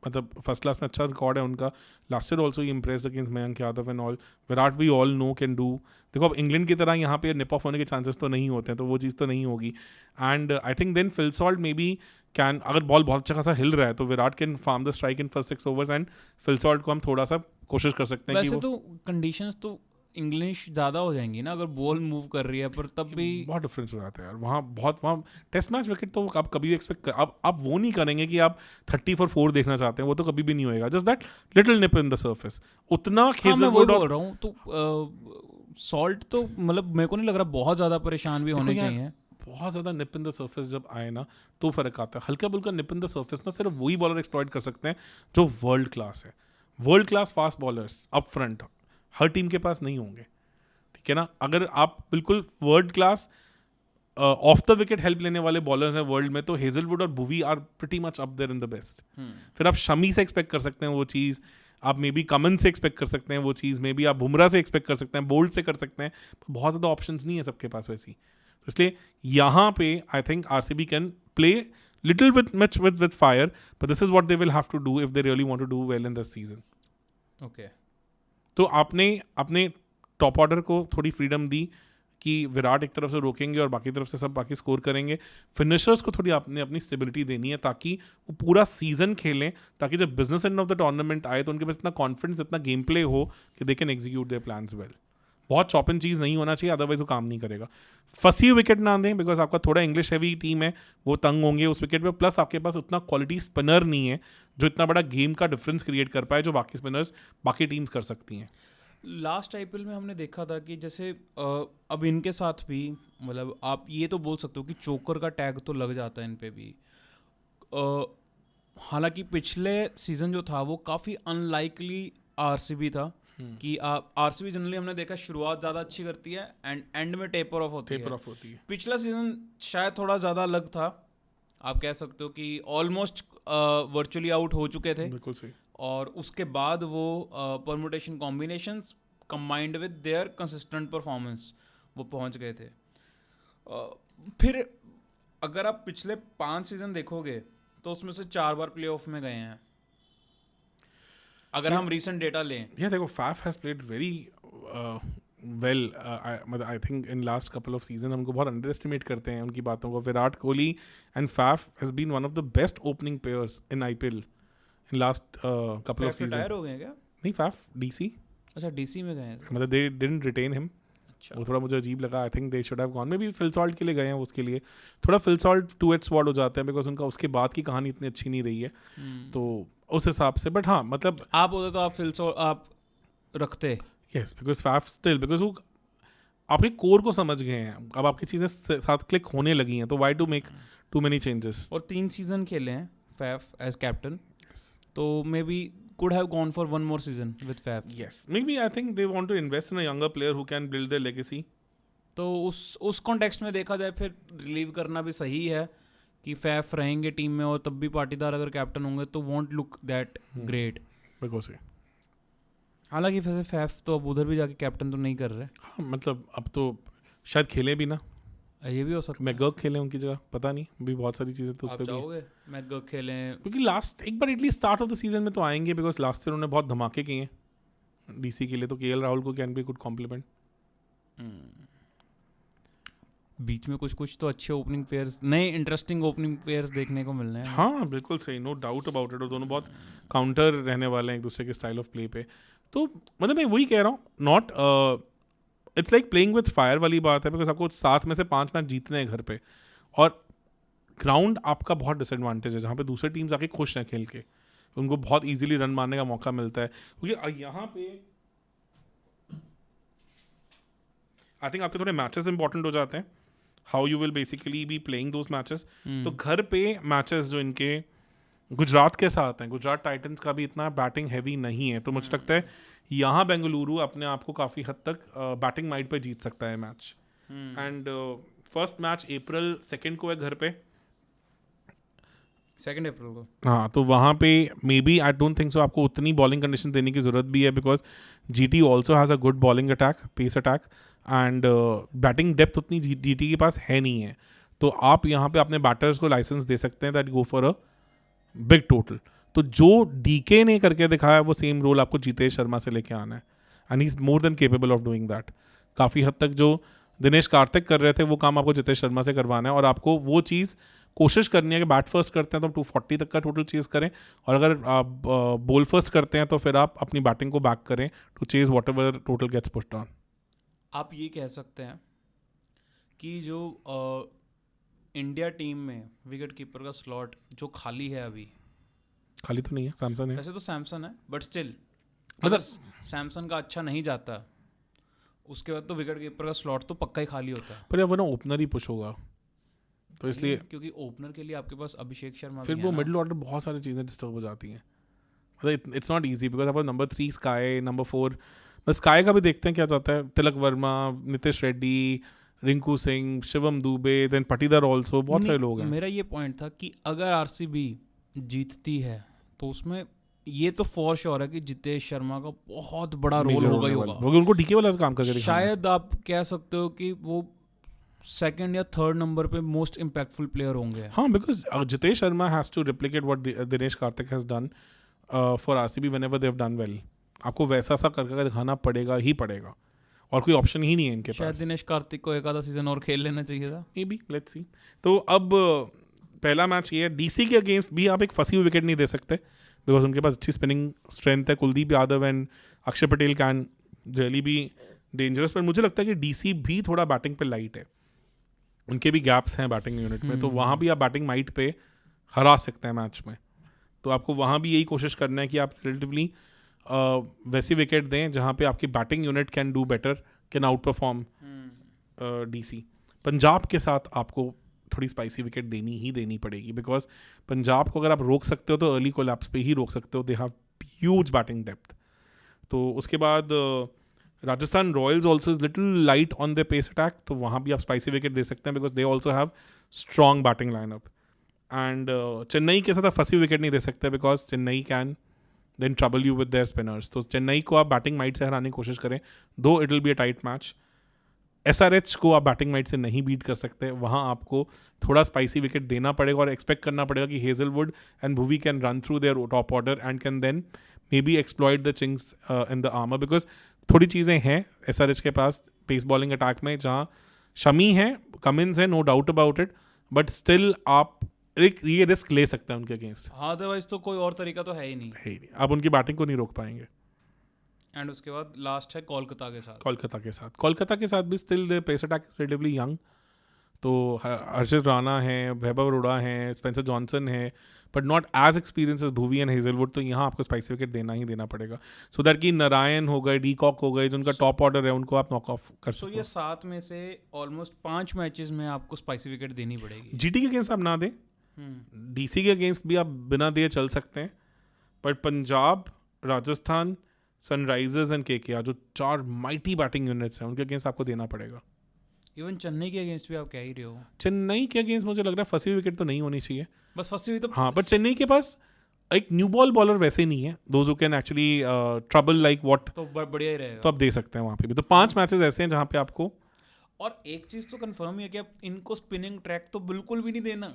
मतलब फर्स्ट क्लास में अच्छा रिकॉर्ड है उनका। Last year also he impressed against Mayank Yadav and all. Virat we all know can do. देखो अब इंग्लैंड की तरह यहाँ पे निप ऑफ होने के चांसेस तो नहीं होते हैं, तो वो चीज़ तो नहीं होगी। And I think then Phil Salt maybe can, अगर बॉल बहुत अच्छा खासा हिल रहा है तो Virat can farm the strike in first 6 overs, and Phil Salt को हम थोड़ा सा कोशिश कर सकते हैं। वैसे तो कंडीशंस तो इंग्लिश ज़्यादा हो जाएंगी ना अगर बॉल मूव कर रही है, पर तब भी बहुत डिफरेंस हो जाता है यार वहाँ टेस्ट मैच विकेट तो आप कभी एक्सपेक्ट आप वो नहीं करेंगे कि आप 30 for 4 देखना चाहते हैं, वो तो कभी भी नहीं होएगा। Just that little nib in the surface उतना मैं बोल रहा हूँ। तो सॉल्ट तो मतलब मेरे को नहीं लग रहा बहुत ज़्यादा परेशान भी होने चाहिए। बहुत ज़्यादा निप इन द सरफेस जब आए ना तो फ़र्क आता है। हल्का बुल्का निप इन द सरफेस ना सिर्फ वही बॉलर एक्सप्लॉइट कर सकते हैं जो वर्ल्ड क्लास है। World class fast bowlers up front हर टीम के पास नहीं होंगे, ठीक है ना। अगर आप बिल्कुल world class off the wicket help लेने वाले बॉलर्स हैं वर्ल्ड में, तो हेजलवुड और Bhuvi are pretty much up there in the best. फिर आप शमी से एक्सपेक्ट कर सकते हैं वो चीज़, आप मे बी कमन से एक्सपेक्ट कर सकते हैं वो चीज़, मे बी आप बुमराह से एक्सपेक्ट कर सकते हैं, बोल्ट से कर सकते हैं। बहुत ज़्यादा ऑप्शंस नहीं है सबके पास वैसी। तो इसलिए यहाँ पे I think RCB can play little with much with fire, but this is what they will have to do if they really want to do well in this season. Okay, तो आपने अपने टॉप ऑर्डर को थोड़ी freedom दी कि विराट एक तरफ से रोकेंगे और बाकी तरफ से सब बाकी स्कोर करेंगे। फिनिशर्स को थोड़ी आपने अपनी स्टेबिलिटी देनी है ताकि वो पूरा सीजन खेलें, ताकि जब business and of the tournament आए तो उनके पास इतना कॉन्फिडेंस, इतना गेम प्ले हो कि they can execute their plans well. बहुत चॉप एंड चीज़ नहीं होना चाहिए, अदरवाइज वो काम नहीं करेगा। फंसी हुई विकेट ना दें, बिकॉज आपका थोड़ा इंग्लिश हैवी टीम है, वो तंग होंगे उस विकेट पे। प्लस आपके पास उतना क्वालिटी स्पिनर नहीं है जो इतना बड़ा गेम का डिफरेंस क्रिएट कर पाए जो बाकी स्पिनर्स बाकी टीम्स कर सकती हैं। लास्ट आईपीएल में हमने देखा था कि जैसे अब इनके साथ भी मतलब आप ये तो बोल सकते हो कि चोकर का टैग तो लग जाता है इन पे भी। हालांकि पिछले सीजन जो था वो काफ़ी अनलाइकली आरसीबी था कि आरसीबी जनरली हमने देखा शुरुआत ज़्यादा अच्छी करती है एंड एंड में टेपर ऑफ होती है। होती है। पिछला सीजन शायद थोड़ा ज़्यादा अलग था, आप कह सकते हो कि ऑलमोस्ट वर्चुअली आउट हो चुके थे, बिल्कुल सही। और उसके बाद वो permutation combinations combined with their consistent performance वो पहुंच गए थे। फिर अगर आप पिछले 5 सीजन देखोगे तो उसमें से 4 बार प्लेऑफ में गए हैं, अगर हम रीसेंट डेटा लें। देखो Faf has played very well. मतलब I think in last couple of season हमको बहुत अंडर एस्टिमेट करते हैं उनकी बातों को। Virat Kohli and Faf has been one of the best opening players in IPL in last couple of season. Retire हो गए क्या? नहीं, फाफ DC, अच्छा डीसी में गए हैं। मतलब दे डिडंट रिटेन हिम। अच्छा, वो थोड़ा मुझे अजीब लगा। आई think they should have gone, may be Phil Salt के लिए गए हैं उसके लिए। थोड़ा फिल सॉल्ट 2H स्क्वाड हो जाते हैं बिकॉज उनका उसके बाद की कहानी इतनी अच्छी नहीं रही है, तो उस हिसाब से। बट हाँ, मतलब आप होते तो आप आप रखते। Yes, because Faf still, because वो आपके कोर को समझ गए हैं, अब आपकी चीज़ें साथ क्लिक होने लगी हैं, तो why to make too many changes. और 3 सीजन खेले हैं फैफ एज कैप्टन, तो maybe could have gone for one more season with Faf. Yes, maybe I think they want to invest in a younger player who can build their legacy. तो उस context में देखा जाए फिर relieve करना भी सही है कि फैफ रहेंगे टीम में, और तब भी पाटीदार अगर कैप्टन होंगे तो वॉन्ट लुक दैट ग्रेट। बिल्कुल सही। हालांकि वैसे फैफ तो अब उधर भी जाके कैप्टन तो नहीं कर रहे। हाँ, मतलब अब तो शायद खेले भी ना, ये भी हो सकता है मैगर्क खेले उनकी जगह, पता नहीं, अभी बहुत सारी चीज़ें तो उस आप पर भी हैं। चाहोगे मैगर्क खेलें? क्योंकि लास्ट एक बार at least start of the season में तो आएंगे, बिकॉज लास्ट ईयर उन्होंने बहुत धमाके किए हैं DC के लिए, तो KL राहुल को कैन बी गुड कॉम्प्लीमेंट। बीच में कुछ तो अच्छे ओपनिंग प्लेयर्स, नए इंटरेस्टिंग ओपनिंग प्लेयर्स देखने को मिलने हैं। हाँ बिल्कुल सही, नो डाउट अबाउट इट। और दोनों बहुत काउंटर रहने वाले हैं एक दूसरे के स्टाइल ऑफ प्ले पे। तो मतलब मैं वही कह रहा हूँ, not it's like playing with fire वाली बात है, बिकॉज आपको 7 में से 5 मैच जीतने हैं घर पे, और ग्राउंड आपका बहुत डिसएडवांटेज है, जहाँ पे दूसरे टीम्स आके खुश हैं खेल के, उनको बहुत इजीली रन मारने का मौका मिलता है। क्योंकि यहाँ पे आई थिंक आपके थोड़े मैचेस इंपॉर्टेंट हो जाते हैं, how you will basically be playing those matches. तो घर पे मैचेस जो इनके गुजरात के साथ हैं, गुजरात टाइटंस का भी इतना बैटिंग हैवी नहीं है, तो मुझे लगता है यहाँ बेंगलुरु अपने आप को काफ़ी हद तक बैटिंग माइंड पे जीत सकता है match. And first match April 2 को है घर पे, 2 अप्रैल को। हाँ, तो वहाँ पे maybe I don't think so आपको उतनी बॉलिंग कंडीशन देने की ज़रूरत भी है, because GT also has a good bowling attack, pace attack, and batting depth उतनी GT के पास है नहीं है। तो आप यहाँ पे अपने बैटर्स को लाइसेंस दे सकते हैं that go for a big total. तो जो DK ने करके दिखाया वो सेम रोल आपको जितेश शर्मा से लेके आना है, and he is more than capable of doing that. काफ़ी हद तक जो दिनेश कार्तिक कर रहे थे वो काम आपको जितेश शर्मा से करवाना है, और आपको वो चीज़ कोशिश करनी है कि बैट फर्स्ट करते हैं तो 240 तक का टोटल चेज़ करें, और अगर आप बॉल फर्स्ट करते हैं तो फिर आप अपनी बैटिंग को बैक करें to chase whatever total gets pushed on. आप ये कह सकते हैं कि जो इंडिया टीम में विकेट कीपर का स्लॉट जो खाली है अभी, खाली तो नहीं है, सैमसन है। वैसे तो सैमसन है, बट स्टिल अगर सैमसन का अच्छा नहीं जाता उसके बाद तो विकेट कीपर का स्लॉट तो पक्का ही खाली होता है। पर यार वो ना ओपनर ही पुश होगा, तो इसलिए क्योंकि ओपनर के लिए आपके पास अभिषेक शर्मा फिर भी वो है ना। मिडिल ऑर्डर बहुत सारी चीज़ें डिस्टर्ब हो जाती हैं। मतलब इट्स नॉट ईजी, बिकॉज आपको नंबर 3 स्काई, नंबर 4 बस स्काई का भी देखते हैं क्या चाहता है, तिलक वर्मा, नितिश रेड्डी, रिंकू सिंह, शिवम दुबे, देन पटीदार ऑल्सो, बहुत सारे लोग हैं। मेरा ये पॉइंट था कि अगर RCB जीतती है तो उसमें ये तो फॉर श्योर है कि जितेश शर्मा का बहुत बड़ा रोल होगा ही होगा, क्योंकि उनको DK वाला काम करके दिखाना है। शायद आप कह सकते हो कि वो 2nd या 3rd नंबर पे मोस्ट इम्पैक्टफुल प्लेयर होंगे। हाँ, because Jitesh Sharma has to replicate what Dinesh Karthik has done for RCB whenever they have done well. आपको वैसा सा करके दिखाना पड़ेगा ही पड़ेगा, और कोई ऑप्शन ही नहीं है इनके शायद पास। दिनेश कार्तिक को एक आधा सीजन और खेल लेना चाहिए था, मे बी, लेट्स सी। तो अब पहला मैच ये है, DC के अगेंस्ट भी आप एक फंसी हुई विकेट नहीं दे सकते, बिकॉज उनके पास अच्छी स्पिनिंग स्ट्रेंथ है। Kuldeep Yadav and Akshay Patel can really be dangerous, पर मुझे लगता है कि DC भी थोड़ा बैटिंग पे लाइट है, उनके भी गैप्स हैं बैटिंग यूनिट में, तो वहाँ भी आप बैटिंग माइट पे हरा सकते हैं मैच में। तो आपको वहाँ भी यही कोशिश करना है कि आप रिलेटिवली वैसी विकेट दें जहाँ पे आपकी batting unit can do better, can out perform DC। Punjab के साथ आपको थोड़ी स्पाइसी विकेट देनी पड़ेगी, बिकॉज पंजाब को अगर आप रोक सकते हो तो अर्ली कोलैप्स पे ही रोक सकते हो, they have huge batting depth. तो उसके बाद Rajasthan royals also is little light on the pace attack, तो वहाँ भी आप स्पाइसी विकेट दे सकते हैं, because they also have strong batting lineup. And Chennai के साथ आप फंसी विकेट नहीं दे सकते because Chennai can then trouble you with their spinners. तो चेन्नई को आप बैटिंग माइट से हराने की कोशिश करें, दो it will be a tight match. SRH को आप बैटिंग माइट से नहीं बीट कर सकते, वहाँ आपको थोड़ा स्पाइसी विकेट देना पड़ेगा और एक्सपेक्ट करना पड़ेगा कि Hazlewood and Bhuvi can run through their top order and can then maybe exploit the chinks in the armour. Because थोड़ी चीज़ें हैं SRH के पास पेस बॉलिंग अटैक में, जहाँ शमी है, कमिंस है, no doubt about it, but still आप ये रिस्क ले सकते हैं उनके अगेंस्ट. हाँ, अदरवाइज तो कोई और तरीका तो है ही नहीं. आप उनकी बैटिंग को नहीं रोक पाएंगे. एंड उसके बाद लास्ट है कोलकाता के साथ भी still the pace attack is relatively young. तो हर्षित राणा है, वैभव अरोड़ा है, स्पेंसर जॉनसन है, but not as experience as Bhuvi and Hazlewood. तो यहाँ आपको स्पाइसी विकेट देना ही देना पड़ेगा, सो दैट कि नारायण हो गए, डीकॉक हो गए, जो उनका टॉप ऑर्डर है, उनको आप नॉक ऑफ कर सो सकते ये 7 में से ऑलमोस्ट 5 मैचेस में आपको स्पाइसी विकेट देनी पड़ेगी. GT के अगेंस्ट आप ना दें, DC के अगेंस्ट भी आप बिना दिए चल सकते हैं, but Punjab, Rajasthan, Sunrisers and KKR जो 4 माइटी बैटिंग यूनिट्स हैं, उनके अगेंस्ट आपको देना पड़ेगा. इवन चेन्नई के अगेंस्ट भी आप कह ही रहे हो. चेन्नई के अगेंस्ट मुझे लग रहा है फंसी विकेट तो नहीं होनी चाहिए, बस फंसी हुई तो हाँ. बट चेन्नई के पास एक न्यू बॉल बॉलर वैसे नहीं है, those who can actually trouble like what, तो बढ़िया ही रहेगा. तो आप दे सकते हैं वहाँ पे भी. तो 5 मैचेस ऐसे हैं जहाँ पे आपको, और एक चीज़ तो कंफर्म ही है कि आप इनको स्पिनिंग ट्रैक तो बिल्कुल भी नहीं देना.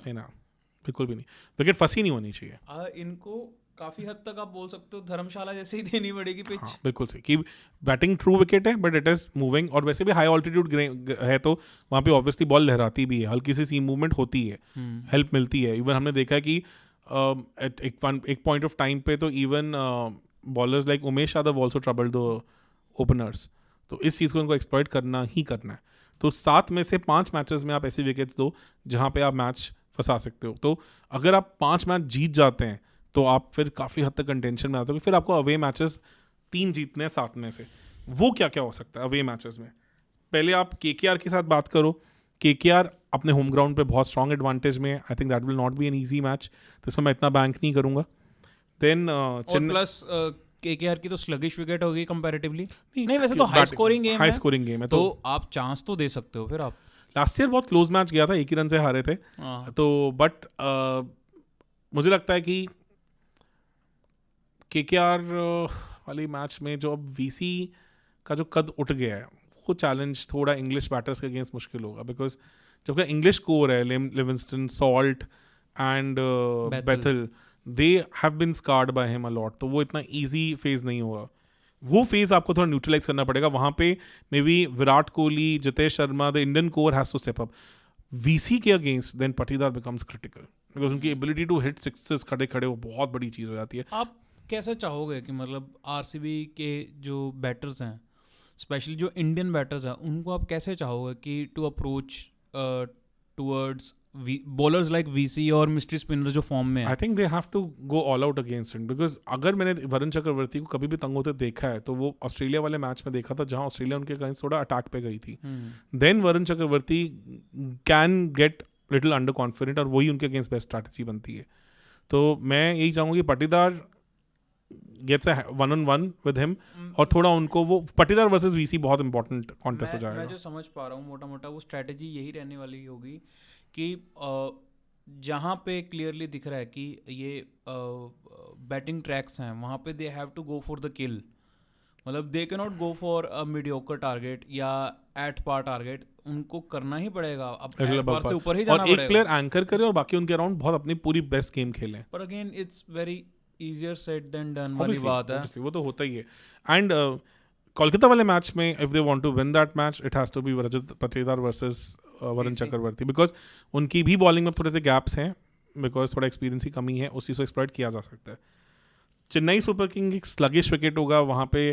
बिल्कुल भी नहीं, विकेट फंसी नहीं होनी चाहिए. इनको काफ़ी हद तक आप बोल सकते हो धर्मशाला जैसे ही देनी पड़ेगी पिच. हाँ, बिल्कुल सही कि बैटिंग ट्रू विकेट है बट इट इज मूविंग, और वैसे भी हाई ऑल्टीट्यूड है तो वहाँ पे ऑब्वियसली बॉल लहराती भी है, हल्की सी सीम मूवमेंट होती है, हेल्प मिलती है. इवन हमने देखा है कि एक पॉइंट ऑफ टाइम पे तो even bowlers like Umesh Yadav also troubled the openers. तो इस चीज़ को उनको एक्सप्लॉइट करना ही करना है. तो 7 में से 5 मैचेस में आप ऐसे विकेट्स दो जहाँ पे आप मैच फंसा सकते हो. तो अगर आप 5 मैच जीत जाते हैं तो आप फिर काफ़ी हद तक कंटेंशन में आते हो. फिर आपको अवे मैचेस 3 जीतने हैं 7 में से. वो क्या क्या हो सकता है अवे मैचेस में? पहले आप KKR के साथ बात करो. KKR अपने होम ग्राउंड पे बहुत स्ट्रॉन्ग एडवांटेज में है. I think that will not be an easy match, तो इसमें मैं इतना बैंक नहीं करूंगा. देन प्लस KKR की तो स्लगिश विकेट होगी कंपैरेटिवली. नहीं वैसे तो हाई स्कोरिंग गेम है, तो आप चांस तो दे सकते हो. फिर आप लास्ट ईयर बहुत क्लोज मैच गया था, 1 ही रन से हारे थे. तो बट मुझे लगता है कि KKR वाली मैच में जो अब VC का जो कद उठ गया है, वो चैलेंज थोड़ा इंग्लिश बैटर्स के अगेंस्ट मुश्किल होगा. बिकॉज जबकि इंग्लिश कोर है, Livingstone, Salt and Bethell, they have been scared by him a lot. तो वो इतना ईजी फेज नहीं होगा. वो फेज आपको थोड़ा न्यूट्रलाइज करना पड़ेगा. वहाँ पे maybe Virat Kohli, Jitesh Sharma, the Indian core has to step up. VC के against then Patidar becomes critical, because उनकी एबिलिटी टू हिट सिक्सेस खड़े खड़े वो बहुत बड़ी चीज़ हो जाती है. आप कैसे चाहोगे कि मतलब RCB के जो बैटर्स हैं, स्पेशली जो इंडियन बैटर्स हैं, उनको आप कैसे चाहोगे कि to approach towards bowlers like VC और मिस्ट्री स्पिनर जो फॉर्म में है? I think they have to go all out against it. Because अगर मैंने वरुण चक्रवर्ती को कभी भी तंग होते देखा है तो वो ऑस्ट्रेलिया वाले मैच में देखा था, जहाँ ऑस्ट्रेलिया उनके अगेंस्ट थोड़ा अटैक पे गई थी. Then Varun Chakravarthy can get little under confident, और वही उनके अगेंस्ट बेस्ट स्ट्रैटेजी बनती है. तो मैं यही चाहूँगा कि Patidar gets a 1-on-1 with him, और थोड़ा उनको वो पाटीदार वर्सेस VC बहुत इंपॉर्टेंट कॉन्टेस्ट हो जाएगा. मैं जो समझ पा रहा हूँ मोटा मोटा वो स्ट्रैटेजी यही रहने वाली होगी कि जहाँ पे क्लियरली दिख रहा है कि ये बैटिंग ट्रैक्स हैं, वहाँ पे they have to go for the kill. मतलब they can not go for a mediocre target या एट पार टारगेट. उनको करना ही पड़ेगा, अब एट पार से ऊपर ही जाना पड़ेगा. और एक प्लेयर एंकर करे और बाकी उनके अराउंड बहुत अपनी पूरी बेस्ट गेम खेलें. पर again it's very easier said than done वाली बात है. वो तो होता ही है. एंड कोलकाता वाले मैच में if they want to win that match, it has to be Rajat Patidar versus Varun Chakravarthy, because उनकी भी बॉलिंग में थोड़े से गैप्स हैं, बिकॉज थोड़ा एक्सपीरियंस की कमी है, उसी से एक्सप्लॉइट किया जा सकता है. चेन्नई सुपर किंग एक स्लगिश विकेट होगा, वहाँ पे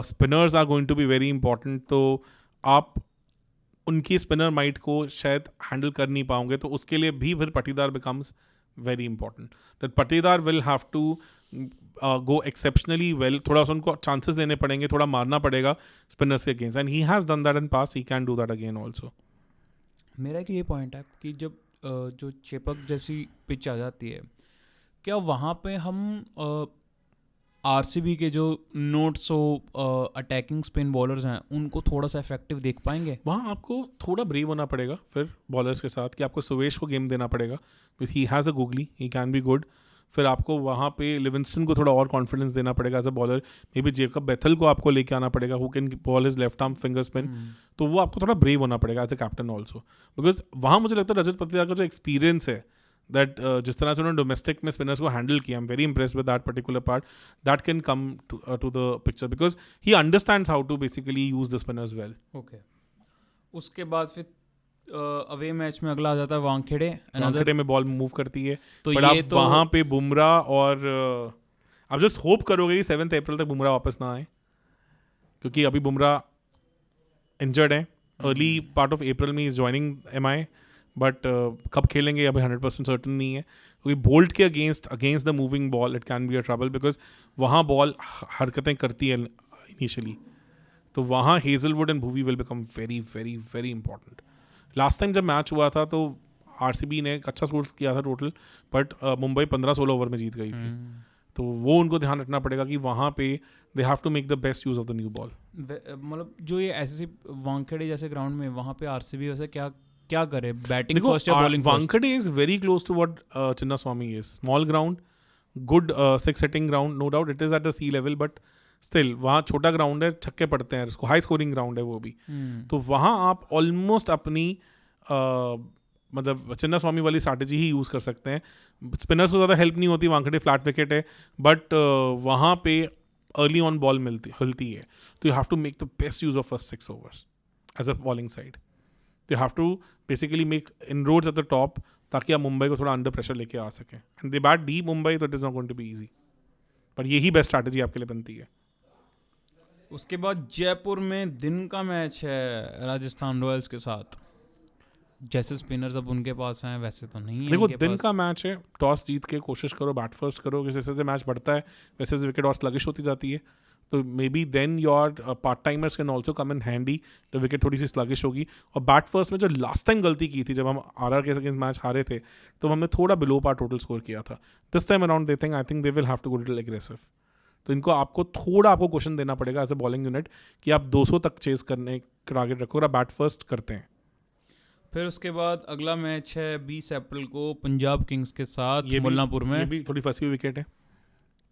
spinners are going to be very important. तो आप उनकी स्पिनर माइट को शायद हैंडल कर नहीं पाओगे, तो उसके लिए भी फिर Patidar becomes very important. That Patidar will have to go exceptionally well. थोड़ा सा उनको chances देने पड़ेंगे, थोड़ा मारना पड़ेगा spinners के against, and he has done that in past. He can do that again also. मेरा एक ये पॉइंट है कि जब जो चेपक जैसी पिच आ जाती है, क्या वहाँ पे हम आरसीबी के जो नोट्स अटैकिंग स्पिन बॉलर्स हैं उनको थोड़ा सा इफेक्टिव देख पाएंगे? वहाँ आपको थोड़ा ब्रेव होना पड़ेगा फिर बॉलर्स के साथ कि आपको सुवेश को गेम देना पड़ेगा, because he has a googly, he can be good. फिर आपको वहाँ पे लिविंगस्टन को थोड़ा और कॉन्फिडेंस देना पड़ेगा as a bowler. Maybe Jacob Bethell को आपको लेके आना पड़ेगा, who can bowl his left arm finger spin. तो वो आपको थोड़ा ब्रेव होना पड़ेगा as a captain also, because वहाँ मुझे लगता है रजत पाटीदार का जो एक्सपीरियंस है, दैट जिस तरह से उन्होंने डोमेस्टिक में स्पिनर्स को हैंडल किया, I am very impressed with that particular part. That can come to the picture because he understands how to basically use the spinners well. Okay. उसके बाद फिर अवे मैच में अगला आ जाता है वानखेड़े. वानखेड़े में बॉल मूव करती है, तो बट ये आप तो वहाँ पे बुमराह और आप जस्ट होप करोगे कि 7 अप्रैल तक बुमराह वापस ना आए, क्योंकि अभी बुमराह इंजर्ड है. अर्ली पार्ट ऑफ अप्रैल में इज ज्वाइनिंग MI, बट कब खेलेंगे अभी 100% सर्टन नहीं है, क्योंकि बोल्ट के against the moving ball it can be a trouble, because वहाँ बॉल हरकतें करती है इनिशियली. तो वहाँ Hazlewood and Bhuvi will become very very very important. Last time जब मैच हुआ था तो आरसीबी ने अच्छा स्कोर किया था टोटल, बट मुंबई 15-16 ओवर में जीत गई थी. तो वो उनको ध्यान रखना पड़ेगा कि वहाँ पे they have to make the best use of the new ball. मतलब जो ये ऐसे वानखेड़े जैसे ग्राउंड में वहाँ पे आरसीबी वैसे क्या क्या करे, बैटिंग देखो, फर्स्ट या bowling first? Wankhede is very close to what Chinnaswamy is. Small ground, good 6 hitting ground, no doubt it is at the sea level, but still वहाँ छोटा ग्राउंड है, छक्के पड़ते हैं, उसको हाई स्कोरिंग ग्राउंड है वो भी. तो वहाँ आप ऑलमोस्ट अपनी मतलब चिन्नास्वामी वाली स्ट्रैटेजी ही यूज़ कर सकते हैं. स्पिनर्स को ज़्यादा हेल्प नहीं होती, वानखेड़े फ्लैट विकेट है, बट वहाँ पे अर्ली ऑन बॉल हिलती है. तो you have to make the best use of first 6 overs as a bowling side. तो you have to basically make inroads at the top, ताकि आप मुंबई को थोड़ा अंडर प्रेशर लेके आ सकें. And they bat deep Mumbai, तो it is not going to be easy, पर यही बेस्ट स्ट्रैटेजी आपके लिए बनती है. उसके बाद जयपुर में दिन का मैच है राजस्थान रॉयल्स के साथ. जैसे स्पिनर्स अब उनके पास हैं वैसे तो नहीं है. देखो, इनके दिन पास का मैच है, टॉस जीत के कोशिश करो, बैट फर्स्ट करो. जैसे जैसे मैच बढ़ता है वैसे वैसे विकेट और स्लगिश होती जाती है. तो maybe then your part timers can also come in handy. तो विकेट थोड़ी सी स्लगिश होगी. और बैट फर्स्ट में जो लास्ट टाइम गलती की थी, जब हम RR के अगेंस्ट मैच हारे थे, तो हमने थोड़ा बिलो पार टोटल स्कोर किया था. This time around I think they will have to go little aggressive. तो इनको आपको क्वेश्चन देना पड़ेगा एज अ बॉलिंग यूनिट कि आप 200 तक चेस करने का टारगेट रखो और आप बैट फर्स्ट करते हैं. फिर उसके बाद अगला मैच है 20 अप्रैल को पंजाब किंग्स के साथ मुल्लांपुर में. ये भी थोड़ी फंसी हुई विकेट है,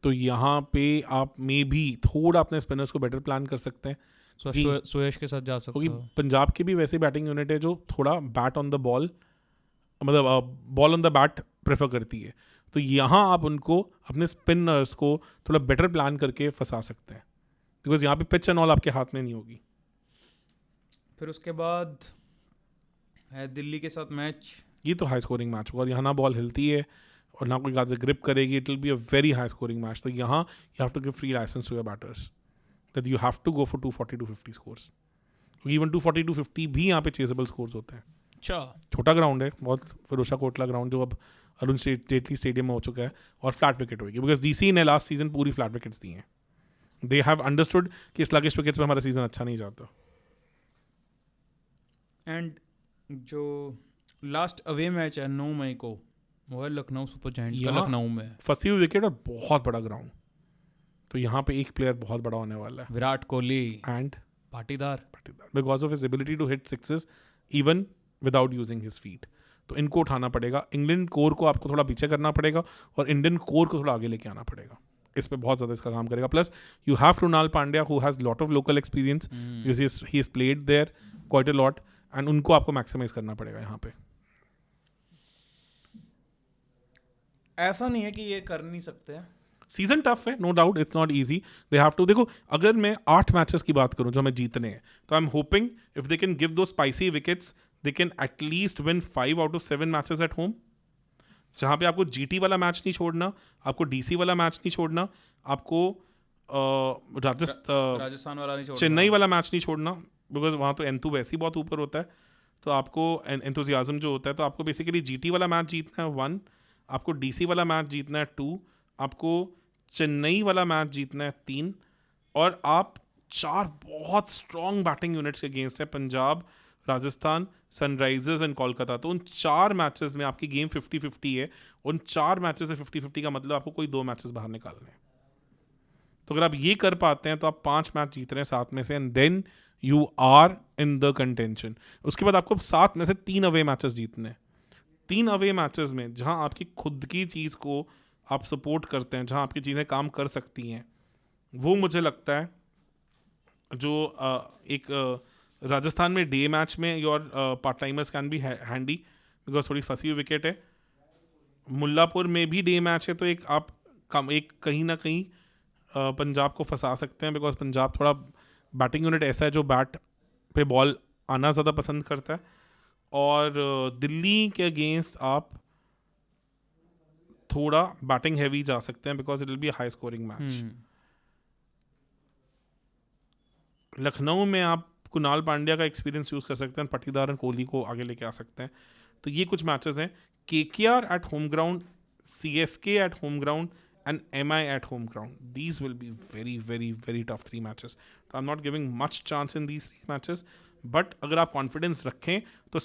तो यहाँ पे आप मे भी थोड़ा अपने स्पिनर्स को बेटर प्लान कर सकते हैं. सुयश के साथ जा सकते हो, क्योंकि पंजाब की भी वैसी बैटिंग यूनिट है जो थोड़ा बैट ऑन द बॉल, मतलब ball on the bat prefer करती है. तो यहाँ आप उनको अपने स्पिनर्स को थोड़ा बेटर प्लान करके फंसा सकते हैं, बिकॉज यहाँ पे पिच एंड ऑल आपके हाथ में नहीं होगी. फिर उसके बाद है दिल्ली के साथ मैच. ये तो हाई स्कोरिंग मैच होगा, और यहाँ ना बॉल हिलती है और ना कोई ज़्यादा ग्रिप करेगी. It will be a very high scoring match. तो यहाँ you have to give free license to your batters that you have to go for 240-250 scores. Even 240-250 भी यहाँ पे चेजेबल स्कोर्स होते हैं. अच्छा, छोटा ग्राउंड है बहुत, फिरोजा कोटला ग्राउंड जो अब अरुण जेटली स्टेडियम में हो चुका है, और फ्लैट विकेट होगी, बिकॉज DC ने लास्ट सीजन पूरी फ्लैट विकेट्स दी हैं. दे हैव अंडरस्टूड कि स्लगिश विकेट्स में हमारा सीजन अच्छा नहीं जाता. एंड जो लास्ट अवे मैच है 9 मई को, वो है लखनऊ सुपर जायंट्स का लखनऊ में. फंसी हुई विकेट और बहुत बड़ा ग्राउंड. तो यहाँ पे एक प्लेयर बहुत बड़ा होने वाला है, Virat Kohli and Patidar, because of his ability to hit sixes even without using his feet. तो इनको उठाना पड़ेगा. इंग्लैंड कोर को आपको थोड़ा पीछे करना पड़ेगा, और इंडियन कोर को थोड़ा आगे लेके आना पड़ेगा. इस पे बहुत ज़्यादा इसका काम करेगा. Plus you have Krunal Pandya who has lot of local experience, he is played there quite a lot, and उनको आपको मैक्सिमाइज करना पड़ेगा यहाँ पे. ऐसा नहीं है कि ये कर नहीं सकते हैं. सीजन टफ है, no doubt, it's not easy. They have to, देखो अगर मैं 8 मैचेस की बात करूं जो हमें जीतने हैं, तो I am hoping if they can give दो spicy wickets, they can at least win 5 out of 7 matches at home, जहाँ पे आपको GT वाला मैच नहीं छोड़ना, आपको DC वाला मैच नहीं छोड़ना, आपको राजस्थान वाला नहीं छोड़ना, चेन्नई वाला मैच नहीं छोड़ना, बिकॉज वहाँ तो एंथू वैसे ही बहुत ऊपर होता है. तो आपको एंथुजियाज्म जो होता है, तो आपको बेसिकली GT वाला मैच जीतना है 1, आपको DC वाला मैच जीतना है 2, आपको चेन्नई वाला मैच जीतना है 3, और आप 4 बहुत स्ट्रॉन्ग बैटिंग यूनिट्स के अगेंस्ट है, पंजाब, राजस्थान, सनराइजर्स एंड कोलकाता. तो उन 4 मैचेस में आपकी गेम 50-50 है. उन 4 मैचेस से 50-50 का मतलब आपको कोई 2 मैचेस बाहर निकालने हैं. तो अगर आप ये कर पाते हैं तो आप 5 मैच जीत रहे हैं 7 में से, and then you are in the contention. उसके बाद आपको 7 में से 3 अवे मैचेस जीतने हैं. 3 अवे मैचेस में जहां आपकी खुद की चीज़ को आप सपोर्ट करते हैं, जहां आपकी चीज़ें काम कर सकती हैं, वो मुझे लगता है जो एक राजस्थान में डे मैच में your part timers can be handy because थोड़ी फंसी हुई विकेट है. मुल्लापुर में भी डे मैच है तो एक आप एक कहीं ना कहीं पंजाब को फंसा सकते हैं बिकॉज पंजाब थोड़ा बैटिंग यूनिट ऐसा है जो बैट पे बॉल आना ज़्यादा पसंद करता है. और दिल्ली के अगेंस्ट आप थोड़ा बैटिंग हैवी जा सकते हैं because it will B high scoring match. Lucknow में आप कुणाल पांड्या का एक्सपीरियंस यूज़ कर सकते हैं, पटीदार और कोहली को आगे लेके आ सकते हैं. तो ये कुछ मैचेस हैं. KKR at home ground, CSK at home ground and MI at home ground. These will be very very very tough 3 matches. तो I'm not giving much chance in these 3 matches. But अगर आप confidence रखें तो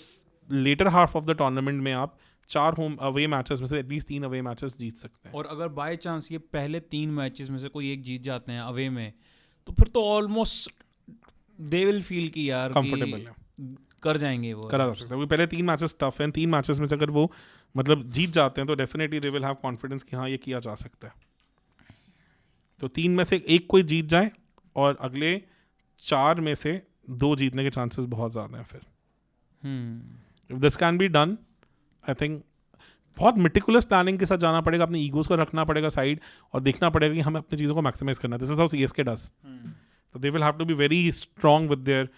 later half of the tournament में आप 4 home away matches में से at least 3 away matches जीत सकते हैं. और अगर बाय चांस ये पहले 3 मैचेस में से कोई एक जीत जाते हैं अवे में, तो फिर तो ऑलमोस्ट दे विल फील कि यार कंफर्टेबल है, कर जाएंगे वो. करा जा सकता है. वो पहले 3 मैचेस टफ हैं, 3 मैचेस में से अगर वो मतलब जीत जाते हैं तो definitely they will have confidence कि हाँ ये किया जा सकता है. तो 3 में से एक कोई जीत जाए और अगले 4 में से 2 जीतने के चांसेस बहुत ज़्यादा हैं. फिर if this can be done, I think बहुत मेटिकुलस प्लानिंग के साथ जाना पड़ेगा. अपने ईगोज को रखना पड़ेगा साइड और देखना पड़ेगा कि हमें अपनी चीज़ों को मैक्सिमाइज करना है. This is how CSK does. तो they will have to be very strong with their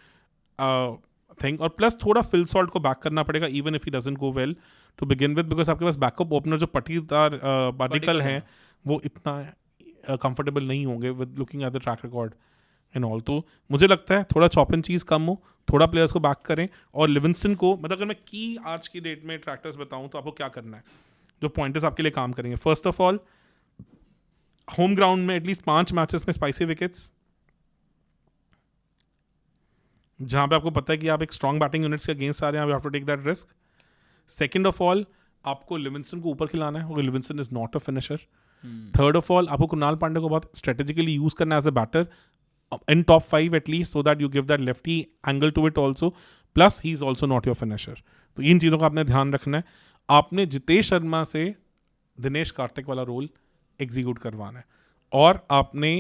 thing. और प्लस थोड़ा फिल सॉल्ट को बैक करना पड़ेगा even if he doesn't go well to begin with, because आपके पास बैकअप ओपनर जो पार्टिकल हैं वो इतना कंफर्टेबल नहीं होंगे with looking at the track record and all. तो मुझे लगता है थोड़ा चॉप एंड चीज़ कम हो, थोड़ा प्लेयर्स को बैक करें. और लिविंगस्टन को मतलब अगर मैं की आज की डेट में ट्रैक्टर्स बताऊं तो आपको क्या करना है, जो पॉइंटर्स आपके लिए काम करेंगे. First of all, home ground में एटलीस्ट 5 मैचेस में स्पाइसी विकेट्स, जहां पे आपको पता है कि आप एक स्ट्रॉन्ग बैटिंग यूनिट्स के अगेंस्ट आ रहे हैं, you have to take that risk. Second of all, आपको लिविंगस्टन को ऊपर खिलाना है, Livingstone is not a finisher. Third of all, आपको कुणाल पांड्या को बहुत स्ट्रेटेजिकली यूज करना है as a batter in top 5 at least, so that you give that lefty angle to it also. Plus he is also not your finisher. तो इन चीज़ों का आपने ध्यान रखना है. आपने जितेश शर्मा से दिनेश कार्तिक वाला रोल एग्जीक्यूट करवाना है और आपने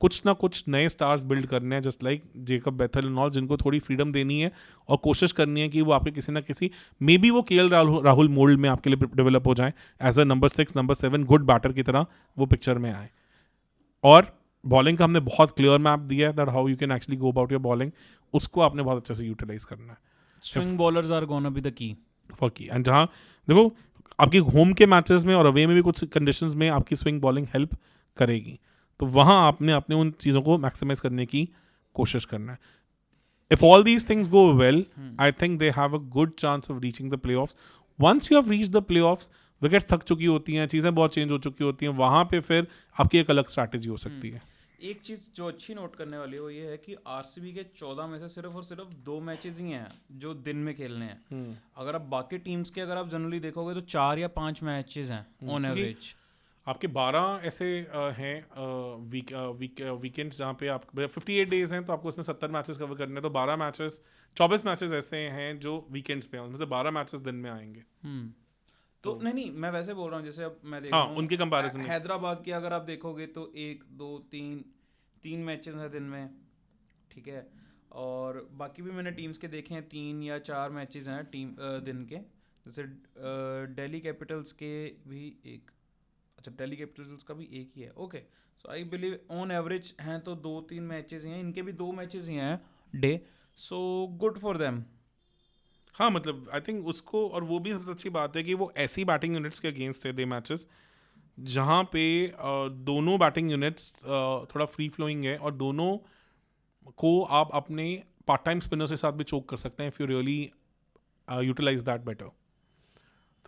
कुछ ना कुछ नए स्टार्स बिल्ड करने हैं, just like Jacob Bethell and all, जिनको थोड़ी फ्रीडम देनी है और कोशिश करनी है कि वो आपके किसी ना किसी, मे बी वो KL राहुल मोल्ड में आपके लिए डेवलप हो जाए as a number 6 number 7 good batter की तरह वो पिक्चर में आए. और बॉलिंग का हमने बहुत क्लियर मैप दिया है that how you can actually go about your bowling. उसको आपने बहुत अच्छे से यूटिलाइज करना है. Swing bowlers are gonna be the key for key. And जहाँ देखो आपके होम के मैचेस में और अवे में भी कुछ कंडीशंस में आपकी स्विंग बॉलिंग हेल्प करेगी, तो वहाँ आपने अपने उन चीज़ों को मैक्सिमाइज करने की कोशिश करना है. If all these things go well, I think they have a good chance of reaching the playoffs. Once you have reach the playoffs, wickets थक चुकी होती हैं, चीज़ें बहुत चेंज हो चुकी होती हैं, वहाँ पे फिर आपकी एक अलग स्ट्रैटेजी हो सकती है. एक चीज़ जो अच्छी नोट करने वाली है वो ये है कि RCB के 14 में से सिर्फ और सिर्फ 2 मैचेस ही हैं जो दिन में खेलने हैं. अगर आप बाकी टीम्स के अगर आप जनरली देखोगे तो 4 या 5 मैचेस हैं ऑन एवरेज. आपके 12 ऐसे हैं वीकेंड्स जहाँ पे आप 58 डेज हैं तो आपको उसमें 70 मैचेस कवर करने हैं. तो 12 मैचेस 24 मैचेस ऐसे हैं जो वीकेंड्स पे हैं, उनमें से 12 मैचेस दिन में आएंगे. तो नहीं मैं वैसे बोल रहा हूँ जैसे अब मैं देख हाँ, रहा हूँ उनके कंपैरिजन में हैदराबाद की अगर आप देखोगे तो 1 2 3 मैचेस हैं दिन में, ठीक है. और बाकी भी मैंने टीम्स के देखे हैं 3 या 4 मैचेस हैं टीम दिन के. जैसे दिल्ली कैपिटल्स के भी एक, अच्छा दिल्ली कैपिटल्स का भी एक ही है. Okay, so I believe on average हैं तो 2-3 मैचेस ही हैं. इनके भी 2 मैचेस ही हैं day, so good for them. हाँ, मतलब आई थिंक उसको, और वो भी सबसे अच्छी बात है कि वो ऐसी बैटिंग यूनिट्स के अगेंस्ट है दे मैचेस जहाँ पे दोनों बैटिंग यूनिट्स थोड़ा फ्री फ्लोइंग है और दोनों को आप अपने पार्ट टाइम स्पिनर्स के साथ भी चोक कर सकते हैं if you really utilise that better.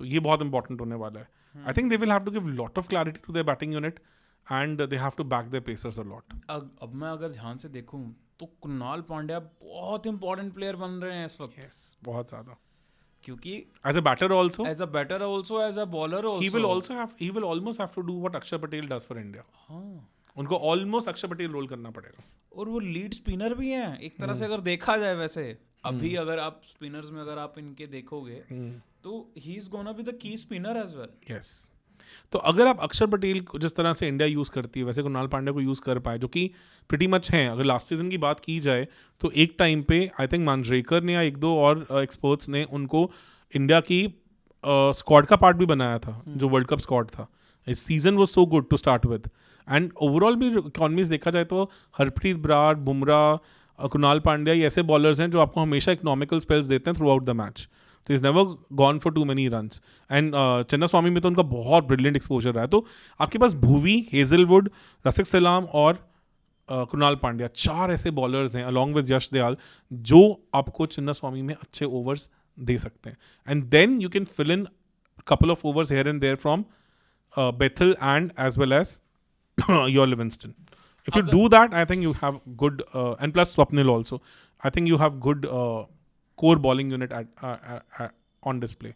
तो ये बहुत इंपॉर्टेंट होने वाला है. I think they will have to give lot of clarity to their batting unit and they have to back their pacers a lot. अब मैं अगर ध्यान से देखूं तो कुणाल पांड्या बहुत इंपॉर्टेंट प्लेयर बन रहे हैं इस वक्त. यस, बहुत ज़्यादा. क्योंकि as a batter also, as a batter also, as a bowler also, he will almost have to do what Akshar Patel does for India. हाँ, उनको ऑलमोस्ट अक्षर पटेल रोल करना पड़ेगा। और वो लीड स्पिनर भी हैं एक तरह से, अगर देखा जाए वैसे अभी अगर आप स्पिनर्स में अगर आप इनके देखोगे तो he is gonna be the key spinner as well. Yes, तो अगर आप अक्षर पटेल को जिस तरह से इंडिया यूज़ करती है वैसे कुणाल पांड्या को यूज़ कर पाए, जो कि प्रिटी मच हैं। अगर लास्ट सीजन की बात की जाए तो एक टाइम पे आई थिंक मांजरेकर ने या एक दो और एक्सपर्ट्स ने उनको इंडिया की स्क्वाड का पार्ट भी बनाया था, जो वर्ल्ड कप स्क्वाड था। इस season was so good to start with, and overall भी इकॉनमीज देखा जाए तो हरप्रीत बराड़, बुमराह, कुणाल पांड्या ये ऐसे बॉलर्स हैं जो आपको हमेशा इकोनॉमिकल स्पेल्स देते हैं थ्रू आउट द मैच। तो is never gone for too many runs, and Chinnaswamy में तो उनका बहुत ब्रिलियंट एक्सपोजर रहा है। तो आपके पास भुवी, हेजलवुड, रसिक सलाम और कुणाल पांड्या, 4 ऐसे बॉलर्स हैं अलॉन्ग विद यश दयाल जो आपको चिन्ना स्वामी में अच्छे ओवर्स दे सकते हैं। And then you can fill in couple of overs here and there from Bethel and as well as your Livingston. If you do that, I think you have good and plus Swapnil also. I think you have good core bowling unit on display.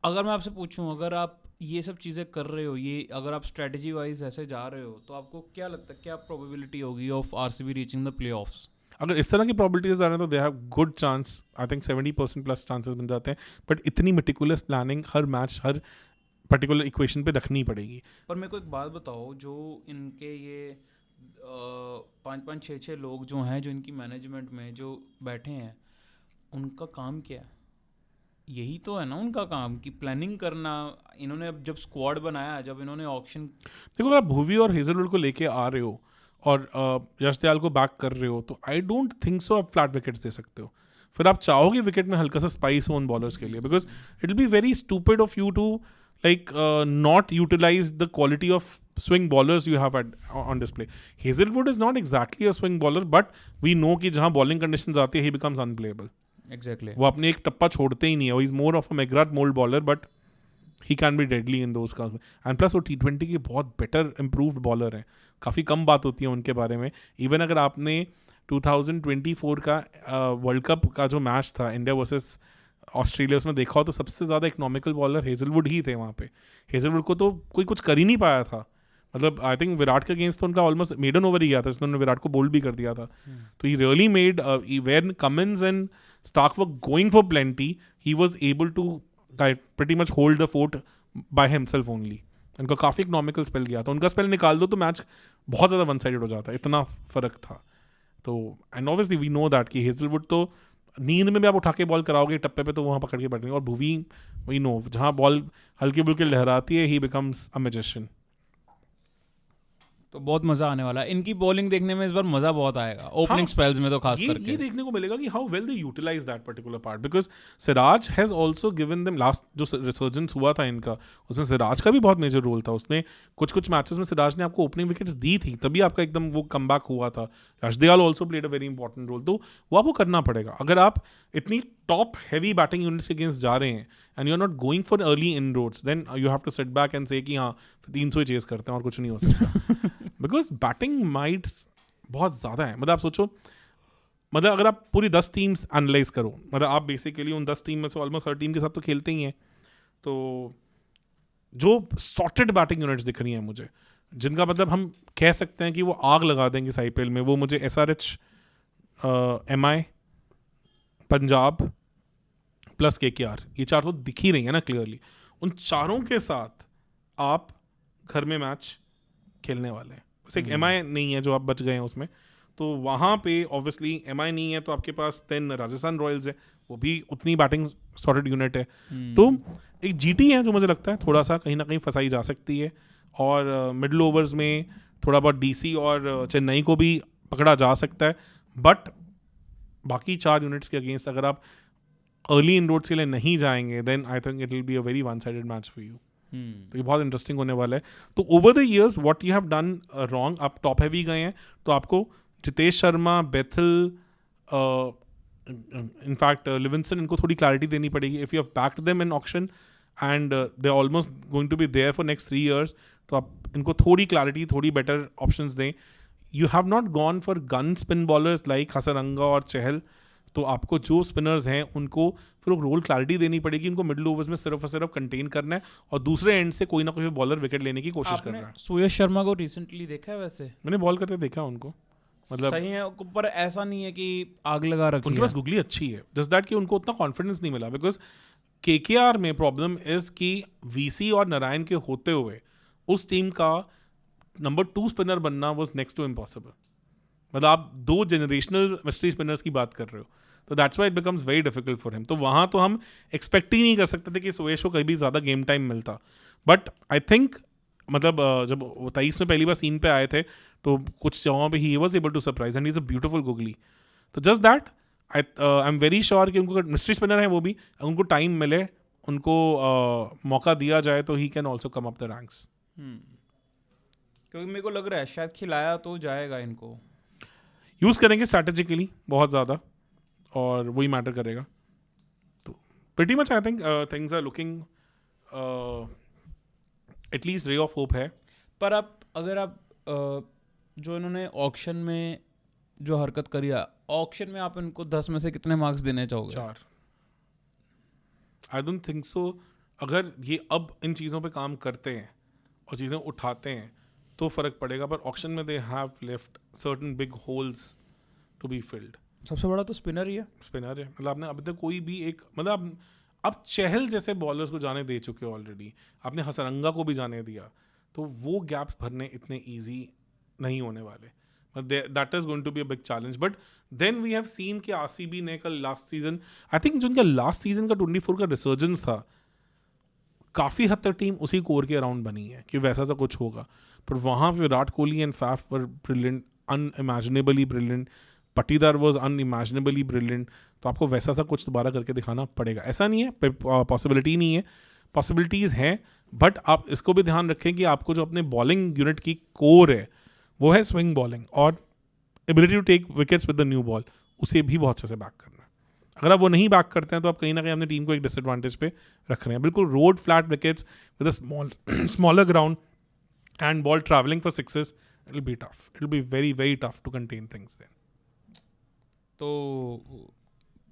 अगर मैं आपसे पूछूं, अगर आप ये सब चीज़ें कर रहे हो, ये अगर आप स्ट्रेटजी वाइज ऐसे जा रहे हो, तो आपको क्या लगता है क्या प्रोबेबिलिटी होगी of RCB reaching the playoffs? अगर इस तरह की प्रोबेबिलिटीज आ रहे हैं तो they have good chance. I think 70% plus chances बन जाते हैं, बट इतनी मेटिकुलस प्लानिंग हर मैच हर पर्टिकुलर इक्वेशन पे रखनी पड़ेगी। पर मेरे को एक बात बताओ, जो इनके ये 5-5, 6-6 लोग जो हैं, जो इनकी मैनेजमेंट में जो बैठे हैं, उनका काम क्या है? यही तो है ना उनका काम, कि प्लानिंग करना। इन्होंने जब स्क्वाड बनाया, जब इन्होंने ऑक्शन, देखो अगर आप भुवी और हेजलवुड को लेके आ रहे हो और यश दयाल को बैक कर रहे हो तो आई डोंट थिंक सो आप फ्लैट विकेट्स दे सकते हो। फिर आप चाहोगे विकेट में हल्का सा स्पाइस हो उन बॉलर्स के लिए, because it will be very stupid of you to like not utilize the quality of swing bowlers you have on display. Hazelwood is not exactly a swing bowler, but we know कि जहाँ bowling conditions आती है he becomes unplayable. Exactly. वो अपने एक टप्पा छोड़ते ही नहीं है। He is more of a McGrath mold bowler, but he can be deadly in those cases. And plus वो T20 के बहुत better improved bowler हैं। काफ़ी कम बात होती है उनके बारे में। Even अगर आपने 2024 का वर्ल्ड कप का जो मैच था इंडिया वर्सेस ऑस्ट्रेलिया, उसमें देखा हो तो सबसे ज़्यादा इकोनॉमिकल बॉलर हेजलवुड ही थे वहाँ पे। हेजलवुड को तो कोई कुछ कर ही नहीं पाया था। मतलब आई थिंक विराट के अगेंस्ट तो उनका ऑलमोस्ट मेडन ओवर ही गया था, जिसने विराट को बोल्ड भी कर दिया था। तो he really made when Cummins and Starc were going for plenty, he was able to pretty much hold the fort by himself only. उनका काफ़ी इकोनॉमिकल स्पेल गया था। उनका स्पेल निकाल दो तो मैच बहुत ज़्यादा वन साइडेड हो जाता है, इतना फ़र्क था। तो and obviously we know that कि हेजलवुड तो नींद में भी आप उठा के बॉल कराओगे टप्पे पे तो वहाँ पकड़ के बैठेंगे। और भुवी वी नो जहाँ बॉल हल्की बुल्की लहराती है ही बिकम्स अ मैजिशियन। तो बहुत मजा आने वाला है। इनकी बॉलिंग देखने में इस बार मजा बहुत आएगा, ओपनिंग स्पेल्स में तो खास करके ये देखने को मिलेगा कि how well they utilise that particular part, because Siraj has also given them last जो रिसर्जेंस हुआ था इनका, उसमें सिराज का भी बहुत मेजर रोल था। उसने कुछ मैचेस में सिराज ने आपको ओपनिंग विकेट्स दी थी, तभी आपका एकदम वो कमबैक हुआ था। Yash Dayal also played a very important role. तो वो आपको करना पड़ेगा अगर आप इतनी टॉप हैवी बैटिंग यूनिट्स के अगेंस्ट जा रहे हैं and you are not going for early inroads, then you have to set back and say कि हाँ 300 ही चेस करते हैं और कुछ नहीं हो सकता। बिकॉज बैटिंग माइट्स बहुत ज़्यादा है। मतलब आप सोचो, मतलब अगर आप पूरी 10 टीम्स एनालाइज करो, मतलब आप बेसिकली उन 10 टीम में से ऑलमोस्ट हर टीम के साथ तो खेलते ही हैं, तो जो सॉर्टेड बैटिंग यूनिट्स दिख रही हैं मुझे, जिनका मतलब हम कह सकते हैं कि वो आग लगा देंगे इस IPL में, वो मुझे SRH, MI, Punjab plus KKR, ये 4 तो दिख ही रही है ना क्लियरली। उन चारों के साथ आप घर में मैच खेलने वाले हैं। बस एक MI नहीं है जो आप बच गए हैं उसमें, तो वहाँ पे ऑब्वियसली MI नहीं है, तो आपके पास 10 राजस्थान रॉयल्स है, वो भी उतनी बैटिंग सॉर्टेड यूनिट है। तो एक GT है जो मुझे लगता है थोड़ा सा कहीं ना कहीं फंसाई जा सकती है, और मिडल ओवर्स में थोड़ा बहुत DC और चेन्नई को भी पकड़ा जा सकता है। बट बाकी 4 यूनिट्स के अगेंस्ट अगर आप अर्ली इनरोड्स के लिए नहीं जाएंगे, then I think it will be a very one sided match for you. तो ये बहुत इंटरेस्टिंग होने वाला है। तो over the years what you have done wrong, आप टॉप हैवी गए हैं, तो आपको Jitesh Sharma, Bethell, in fact Livingstone, इनको थोड़ी क्लैरिटी देनी पड़ेगी। If you have backed them in auction and they almost going to be there for next 3 years, तो आप इनको थोड़ी क्लैरिटी, थोड़ी बेटर ऑप्शंस दें। You have not gone for gun spin bowlers like Hasaranga और चहल, तो आपको जो स्पिनर्स हैं उनको फिर रोल क्लैरिटी देनी पड़ेगी, उनको मिडिल ओवर्स में सिर्फ और सिर्फ कंटेन करना है और दूसरे एंड से कोई ना कोई बॉलर विकेट लेने की कोशिश कर रहा है। सुयश शर्मा को रिसेंटली देखा है वैसे? मैंने बॉल करते देखा उनको, मतलब सही है, पर ऐसा नहीं है कि आग लगा रखी उनके है। पास गुगली अच्छी है, जस्ट दैट कि उनको उतना कॉन्फिडेंस नहीं मिला। बिकॉज केकेआर में प्रॉब्लम इज कि वीसी और नारायण के होते हुए उस टीम का नंबर 2 स्पिनर बनना वाज नेक्स्ट टू इम्पॉसिबल। मतलब आप 2 जनरेशनल मिस्ट्री स्पिनर्स की बात कर रहे हो, तो that's why it becomes very difficult for him. तो वहाँ तो हम एक्सपेक्ट ही नहीं कर सकते थे कि सुयश को कहीं भी ज़्यादा गेम टाइम मिलता। बट आई थिंक मतलब जब 23 में पहली बार सीन पे आए थे तो कुछ जगहों पे he was able to surprise and is a beautiful googly. तो just that I am very sure कि उनको मिस्ट्री स्पिनर है वो भी, उनको टाइम मिले, उनको मौका दिया जाए तो he can also come up the ranks. क्योंकि मेरे को लग रहा है शायद खिलाया तो जाएगा इनको, यूज़ करेंगे स्ट्रैटेजिकली बहुत ज़्यादा और वही मैटर करेगा। तो pretty much I think things are looking at least ray of hope है। पर आप अगर आप जो इन्होंने ऑक्शन में जो हरकत करी है, ऑक्शन में आप इनको 10 में से कितने मार्क्स देने चाहोगे? 4। आई डोंट थिंक सो। अगर ये अब इन चीज़ों पे काम करते हैं और चीज़ें उठाते हैं तो फ़र्क पड़ेगा, पर ऑक्शन में they have left certain big holes to be filled. सबसे बड़ा तो स्पिनर ही है। स्पिनर है, मतलब आपने अभी तक कोई भी एक, मतलब अब चहल जैसे बॉलर्स को जाने दे चुके हो ऑलरेडी, आपने हसरंगा को भी जाने दिया, तो वो गैप्स भरने इतने ईजी नहीं होने वाले। That is going to be a big challenge. But then we have seen कि आरसीबी ने कल लास्ट सीजन, आई थिंक जो उनका लास्ट सीजन का 24 का रिसर्जेंस था, काफ़ी हद तक टीम उसी कोर के अराउंड बनी है कि वैसा सा कुछ होगा। पर वहाँ पे Virat Kohli and Faf were brilliant, unimaginably brilliant, Patidar was unimaginably brilliant. तो आपको वैसा सा कुछ दोबारा करके दिखाना पड़ेगा। ऐसा नहीं है पॉसिबिलिटी नहीं है, पॉसिबिलिटीज़ हैं, बट आप इसको भी ध्यान रखें कि आपको जो अपने बॉलिंग यूनिट की कोर है वो है स्विंग बॉलिंग और ability to take wickets with the new ball, उसे भी बहुत अच्छे से बैक करना है। अगर आप वो नहीं बैक करते हैं तो आप कहीं ना कहीं अपनी टीम को एक डिसएडवांटेज पे रख रहे हैं। बिल्कुल road flat wickets with a smaller ground and ball traveling for sixes, it'll be tough. It'll be very, very tough to contain things then. तो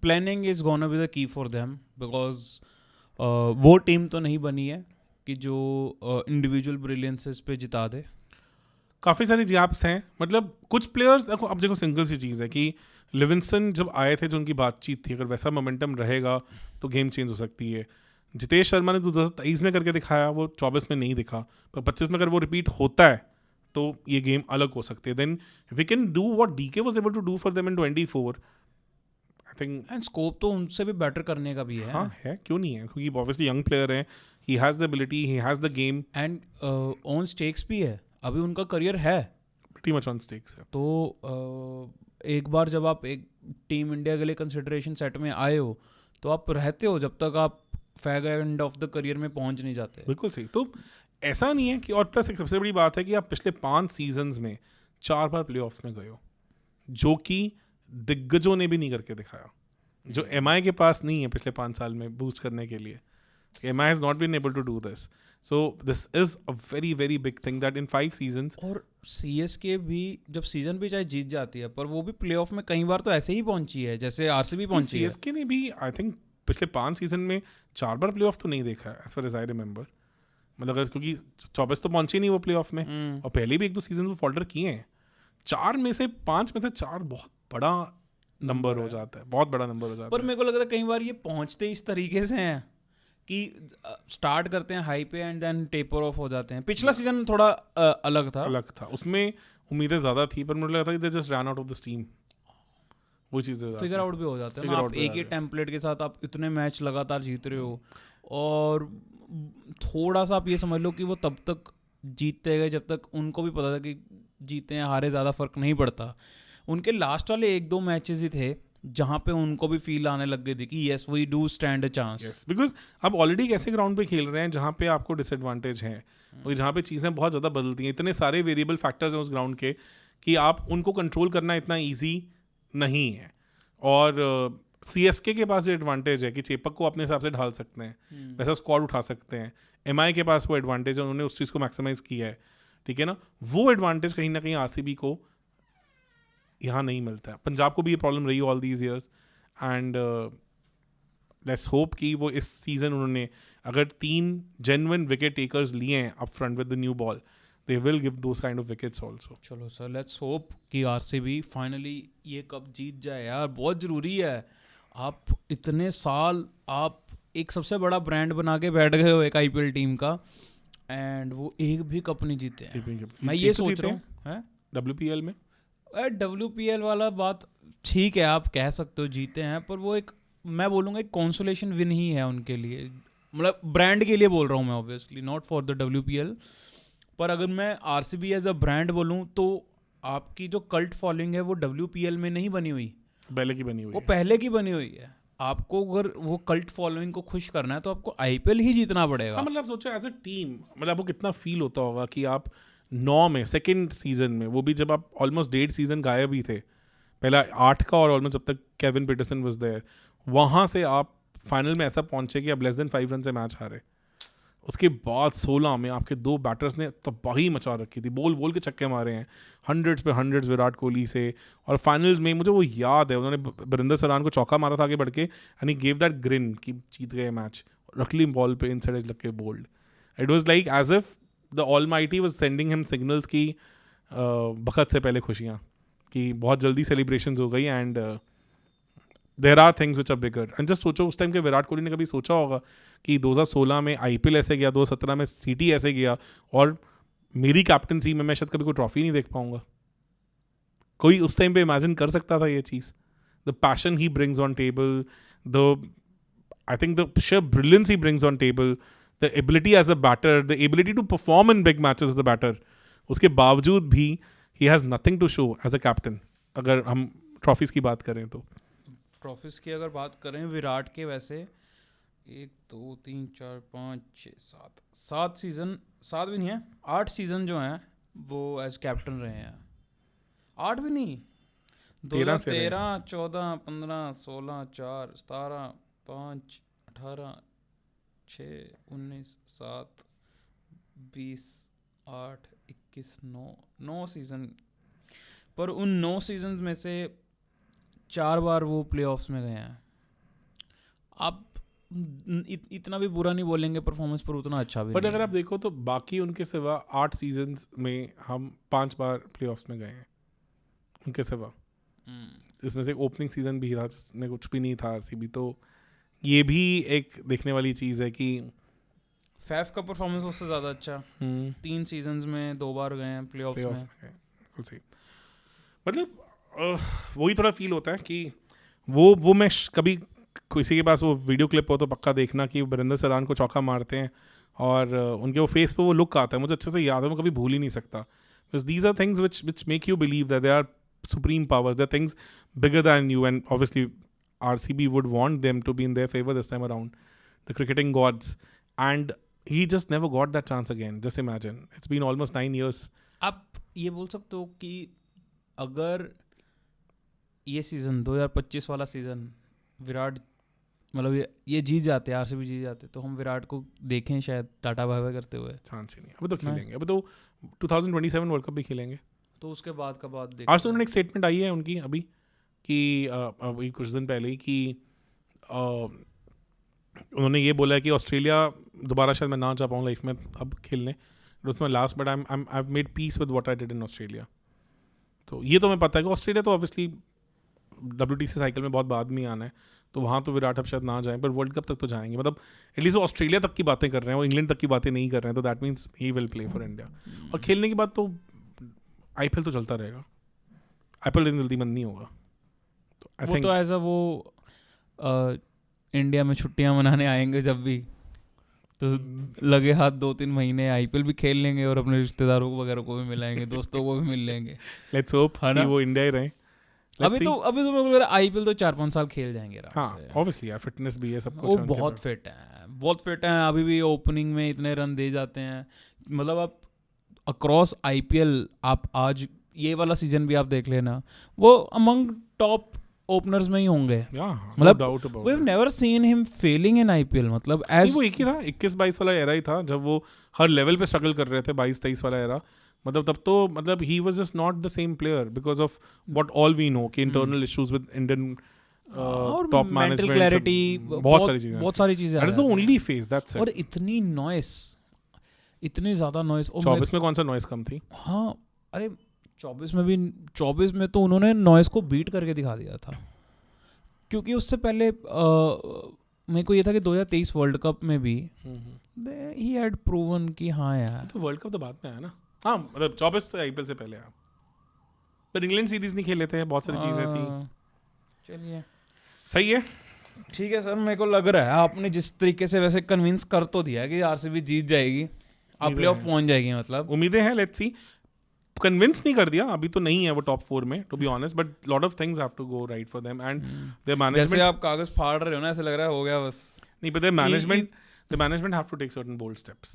planning is gonna be the key for them because वो team तो नहीं बनी है कि जो individual ब्रिलियंसेस पे जिता दे। काफ़ी सारी गैप्स हैं, मतलब कुछ प्लेयर्स देखो, अब देखो सिंगल सी चीज़ है कि लिविंगस्टन जब आए थे जो उनकी बातचीत थी, अगर वैसा मोमेंटम रहेगा तो गेम चेंज हो सकती है। जितेश शर्मा ने 2023 में करके दिखाया, वो 24 में नहीं दिखा, पर 25 में अगर वो रिपीट होता है तो ये गेम अलग हो सकती है। Then we can do what DK was able to do for them in 24, I think. And scope तो उनसे भी बेटर करने का भी है। हाँ है, क्यों नहीं है, क्योंकि ऑब्वियसली यंग प्लेयर है, he has the ability, he has the game and on stakes भी है, अभी उनका करियर है प्रीटी मच ऑन स्टेक्स है। तो एक बार जब आप एक टीम इंडिया के लिए कंसिडरेशन सेट में आए हो तो आप रहते हो जब तक आप fag and of the career में पहुंच नहीं जाते। बिल्कुल सही। तो ऐसा नहीं है कि, और प्लस एक सबसे बड़ी बात है कि आप पिछले 5 सीजन्स में 4 बार प्लेऑफ्स में गए हो, जो कि दिग्गजों ने भी नहीं करके दिखाया, जो एमआई के पास नहीं है पिछले 5 साल में बूस्ट करने के लिए। MI has not been able to do this, so this is a very very big thing that in 5 seasons. और सीएसके भी जब सीजन भी चाहे जीत जाती है, पर वो भी प्लेऑफ में कई बार तो ऐसे ही पहुंची है जैसे आरसीबी पहुंची है। सीएसके ने भी आई थिंक पिछले 5 सीजन में 4 बार प्लेऑफ तो नहीं देखा है as far as I remember, मतलब क्योंकि 24 तो पहुंचे नहीं वो प्लेऑफ में, और पहले भी 1-2 सीजन वो फॉल्टर किए हैं। 5 में से 4 बहुत बड़ा नंबर हो जाता है, बहुत बड़ा नंबर हो जाता पर है। मेरे को लग रहा है कई बार ये पहुंचते इस तरीके से हैं कि स्टार्ट करते हैं हाई पे एंड देन टेपर ऑफ हो जाते हैं। पिछला सीजन थोड़ा अलग था, उसमें उम्मीदें ज़्यादा थी, पर मुझे लगा था कि they just run out of the steam, वो चीज़ें फिगर आउट भी हो जाते हैं ना। Figure आप out भी एक ही हो जाते टेम्पलेट के साथ आप इतने मैच लगातार जीत रहे हो, और थोड़ा सा आप ये समझ लो कि वो तब तक जीतते गए जब तक उनको भी पता था कि जीते हैं हारे ज़्यादा फर्क नहीं पड़ता। उनके लास्ट वाले 1-2 मैचेस ही थे जहाँ पे उनको भी फील आने लग गई थी कि yes we do stand a chance. Because आप ऑलरेडी एक ऐसे ग्राउंड पे खेल रहे हैं जहाँ पे आपको डिसएडवांटेज है और जहाँ पे चीज़ें बहुत ज़्यादा बदलती हैं, इतने सारे वेरिएबल फैक्टर्स हैं उस ग्राउंड के कि आप उनको कंट्रोल करना इतना ईजी नहीं है। और सीएसके के पास ये एडवांटेज है कि चेपक को अपने हिसाब से ढाल सकते हैं, वैसा स्क्वाड उठा सकते हैं। एमआई के पास वो एडवांटेज है, उन्होंने उस चीज़ को मैक्सिमाइज किया है, ठीक है ना। वो एडवांटेज कहीं ना कहीं आरसीबी को यहाँ नहीं मिलता है। पंजाब को भी ये प्रॉब्लम रही all these years, and let's hope कि वो इस सीजन उन्होंने अगर 3 जेन्युइन विकेट टेकर्स लिए हैं up front with the new ball, they will give those kind of wickets also. चलो सर, लेट्स होप कि आरसीबी फाइनली ये कप जीत जाए यार. बहुत ज़रूरी है. आप इतने साल आप एक सबसे बड़ा ब्रांड बना के बैठ गए हो एक आईपीएल टीम का, एंड वो एक भी कप नहीं जीते हैं. मैं ये सोच रहा हूँ WPL में. WPL वाला बात ठीक है, आप कह सकते हो जीते हैं, पर वो एक, मैं बोलूँगा एक कॉन्सोलेशन विन ही है उनके लिए. मतलब ब्रांड के लिए बोल रहा हूँ मैं, obviously not for the WPL. पर अगर मैं आरसीबी एज अ ब्रांड बोलूँ तो आपकी जो कल्ट फॉलोइंग है वो WPL में नहीं बनी हुई, पहले की बनी हुई वो है. पहले की बनी हुई है. आपको अगर वो कल्ट फॉलोइंग को खुश करना है तो आपको आईपीएल ही जीतना पड़ेगा. हाँ, मतलब सोचो एज अ टीम, मतलब आपको कितना फील होता होगा कि आप 9 में सेकेंड सीजन में, वो भी जब आप ऑलमोस्ट 1.5 सीजन गायब ही थे, पहला 8 का और ऑलमोस्ट जब तक केविन पीटरसन वाज देयर, वहाँ से आप फाइनल में ऐसा पहुंचे कि आप लेस देन 5 रन से मैच हारे. उसके बाद 16 में आपके 2 बैटर्स ने तबाही मचा रखी थी, बोल बोल के छक्के मारे हैं, हंड्रेड्स पे हंड्रेड्स विराट कोहली से. और फाइनल्स में मुझे वो याद है, उन्होंने बरिंदर सरान को चौका मारा था आगे बढ़ के, and he gave that green कि जीत गए मैच. रखली बॉल पे इनसाइड एज लग के bowled. It was like as if the almighty was sending him signals की बखत से पहले खुशियाँ, कि बहुत जल्दी सेलिब्रेशंस हो गई. And there are things which are bigger. And just सोचो उस टाइम के विराट कोहली ने कभी सोचा होगा कि 2016 में आईपीएल ऐसे गया, 2017 में सीटी ऐसे गया, और मेरी कैप्टनसी में मैं शायद कभी कोई ट्रॉफी नहीं देख पाऊंगा. कोई उस टाइम पे इमेजिन कर सकता था ये चीज़? The passion he brings on table, the I think the sheer brilliance he brings on table, the ability as a batter, the ability to perform in big matches as a batter, उसके बावजूद भी he has nothing to show as a captain. अगर हम trophies की बात करें तो trophies की अगर बात करें विराट के, वैसे 1 2 3 4 5 6 7 सीजन, 7 भी नहीं है, 8 सीजन जो हैं वो एज कैप्टन रहे हैं. 8 भी नहीं, 2013 14 15 16 4 17 5 18 6 19 7 20 8 21 9 सीजन. पर उन 9 सीजन में से 4 बार वो प्लेऑफ्स में गए हैं. आप इतना भी बुरा नहीं बोलेंगे परफॉर्मेंस, पर उतना अच्छा भी बट नहीं अगर है. आप देखो तो बाकी उनके सिवा 8 सीजन्स में हम 5 बार प्लेऑफ्स में गए हैं उनके सिवा. इसमें से ओपनिंग सीजन भी था जिसमें कुछ भी नहीं था आरसीबी. तो ये भी एक देखने वाली चीज़ है कि फैफ का परफॉर्मेंस उससे ज़्यादा अच्छा. 3 सीजन्स में 2 बार गए हैं प्लेऑफ्स में. बिल्कुल सही. मतलब वही थोड़ा फील होता है कि वो मैं कभी किसी के पास वो वीडियो क्लिप हो तो पक्का देखना कि बरिंदर सरान को चौका मारते हैं और उनके वो फेस पे वो लुक आता है, मुझे अच्छे से याद है, मैं कभी भूल ही नहीं सकता. Because these are things which make you believe that they are supreme powers, they're things bigger than you, and obviously RCB would want them to be in their favor this time around, the cricketing gods, and he just never got that chance again. Just imagine, it's been almost 9 years. आप ये बोल सकते हो कि अगर ये season 2025 वाला season Virat मतलब ये जीत जाते, आरसीबी जीत जाते, तो हम विराट को देखें शायद टाटा बाय बाय करते हुए. चांस ही नहीं. अभी तो खेलेंगे, अभी तो 2027 वर्ल्ड कप भी खेलेंगे. तो उसके बाद का बात देख. आज तो उन्होंने एक स्टेटमेंट आई है उनकी अभी कि अभी कुछ दिन पहले ही कि उन्होंने ये बोला है कि ऑस्ट्रेलिया दोबारा शायद मैं ना जा पाऊँ लाइफ में अब खेलने. It was my last, but I have made peace with what I did in Australia. तो ये तो मैं पता है कि ऑस्ट्रेलिया तो ऑब्वियसली WTC साइकिल में बहुत बाद में ही आना है, तो वहाँ तो विराट अब शायद ना जाएं, पर वर्ल्ड कप तक तो जाएंगे. मतलब एटलीस्ट वो ऑस्ट्रेलिया तक की बातें कर रहे हैं, वो इंग्लैंड तक की बातें नहीं कर रहे हैं, तो that means he will play for India. और खेलने के बाद तो आईपीएल तो चलता रहेगा. आईपीएल इतनी जल्दी बंद नहीं होगा. तो आई थिंक तो ऐसा वो इंडिया में छुट्टियां मनाने आएंगे जब भी, तो लगे हाथ 2-3 महीने आईपीएल भी खेल लेंगे और अपने रिश्तेदारों को वगैरह को भी मिलाएंगे, दोस्तों को भी मिल लेंगे. लेट्स होप कि वो इंडिया ही रहे. अभी तो मेरे को लग रहा है आईपीएल तो 4-5 साल खेल जाएंगे हाँ, ऑब्वियसली यार फिटनेस भी है, सब कुछ. वो बहुत फिट हैं अभी भी. ओपनिंग में इतने रन दे जाते हैं. मतलब आप अक्रॉस आईपीएल आप आज ये वाला सीजन भी आप देख लेना, वो अमंग टॉप ओपनर्स में ही होंगे. मतलब we have never seen him failing in IPL. मतलब एज वो एक ही था 21-22 वाला एरा ही था जब वो हर लेवल पे स्ट्रगल कर रहे थे. 22-23 वाला एरा मतलब तब तो मतलब ही was just not the same player because of what all we know कि इंटरनल इश्यूज विद इंडियन और टॉप mental मैनेजमेंट, clarity, बहुत सारी चीजें that is the only phase, that's और इट। इतनी नॉइस, इतनी ज्यादा नॉइस। 24 में कौन सा नॉइस कम थी? हाँ, अरे 24 में तो उन्होंने नॉइस को बीट करके दिखा दिया था, क्योंकि उससे पहले मेरे को ये था कि 2023 वर्ल्ड कप में भी ही हैड प्रूवन कि हाँ यार। तो वर्ल्ड कप तो बाद में आया ना। हाँ, मतलब 24 से आईपीएल से पहले आया, पर इंग्लैंड सीरीज नहीं खेले थे, बहुत सारी चीजें थी। चलिए सही है। ठीक है सर, मेरे को लग रहा है आपने जिस तरीके से वैसे कन्विंस कर तो दिया कि आरसीबी जीत जाएगी, आप प्ले ऑफ पहुंच जाएगी, मतलब उम्मीदें हैं, लेट्स सी। कन्विंस नहीं कर दिया, अभी तो नहीं है वो टॉप 4 में, to be honest, but lot of things have to go right for them and their management. जैसे आप कागज फाड़ रहे हो ना, ऐसे लग रहा है हो गया बस। नहीं, but the management have to take certain bold steps,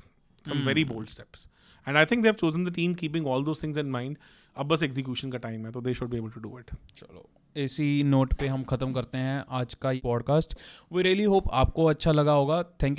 some very bold steps, and I think they have chosen the team keeping all those things in mind. अब बस एग्जीक्यूशन का टाइम है, तो they should be able to do it. चलो, इसी note पे हम खत्म करते हैं आज का पॉडकास्ट। वी रियली होप आपको अच्छा लगा होगा। Thank you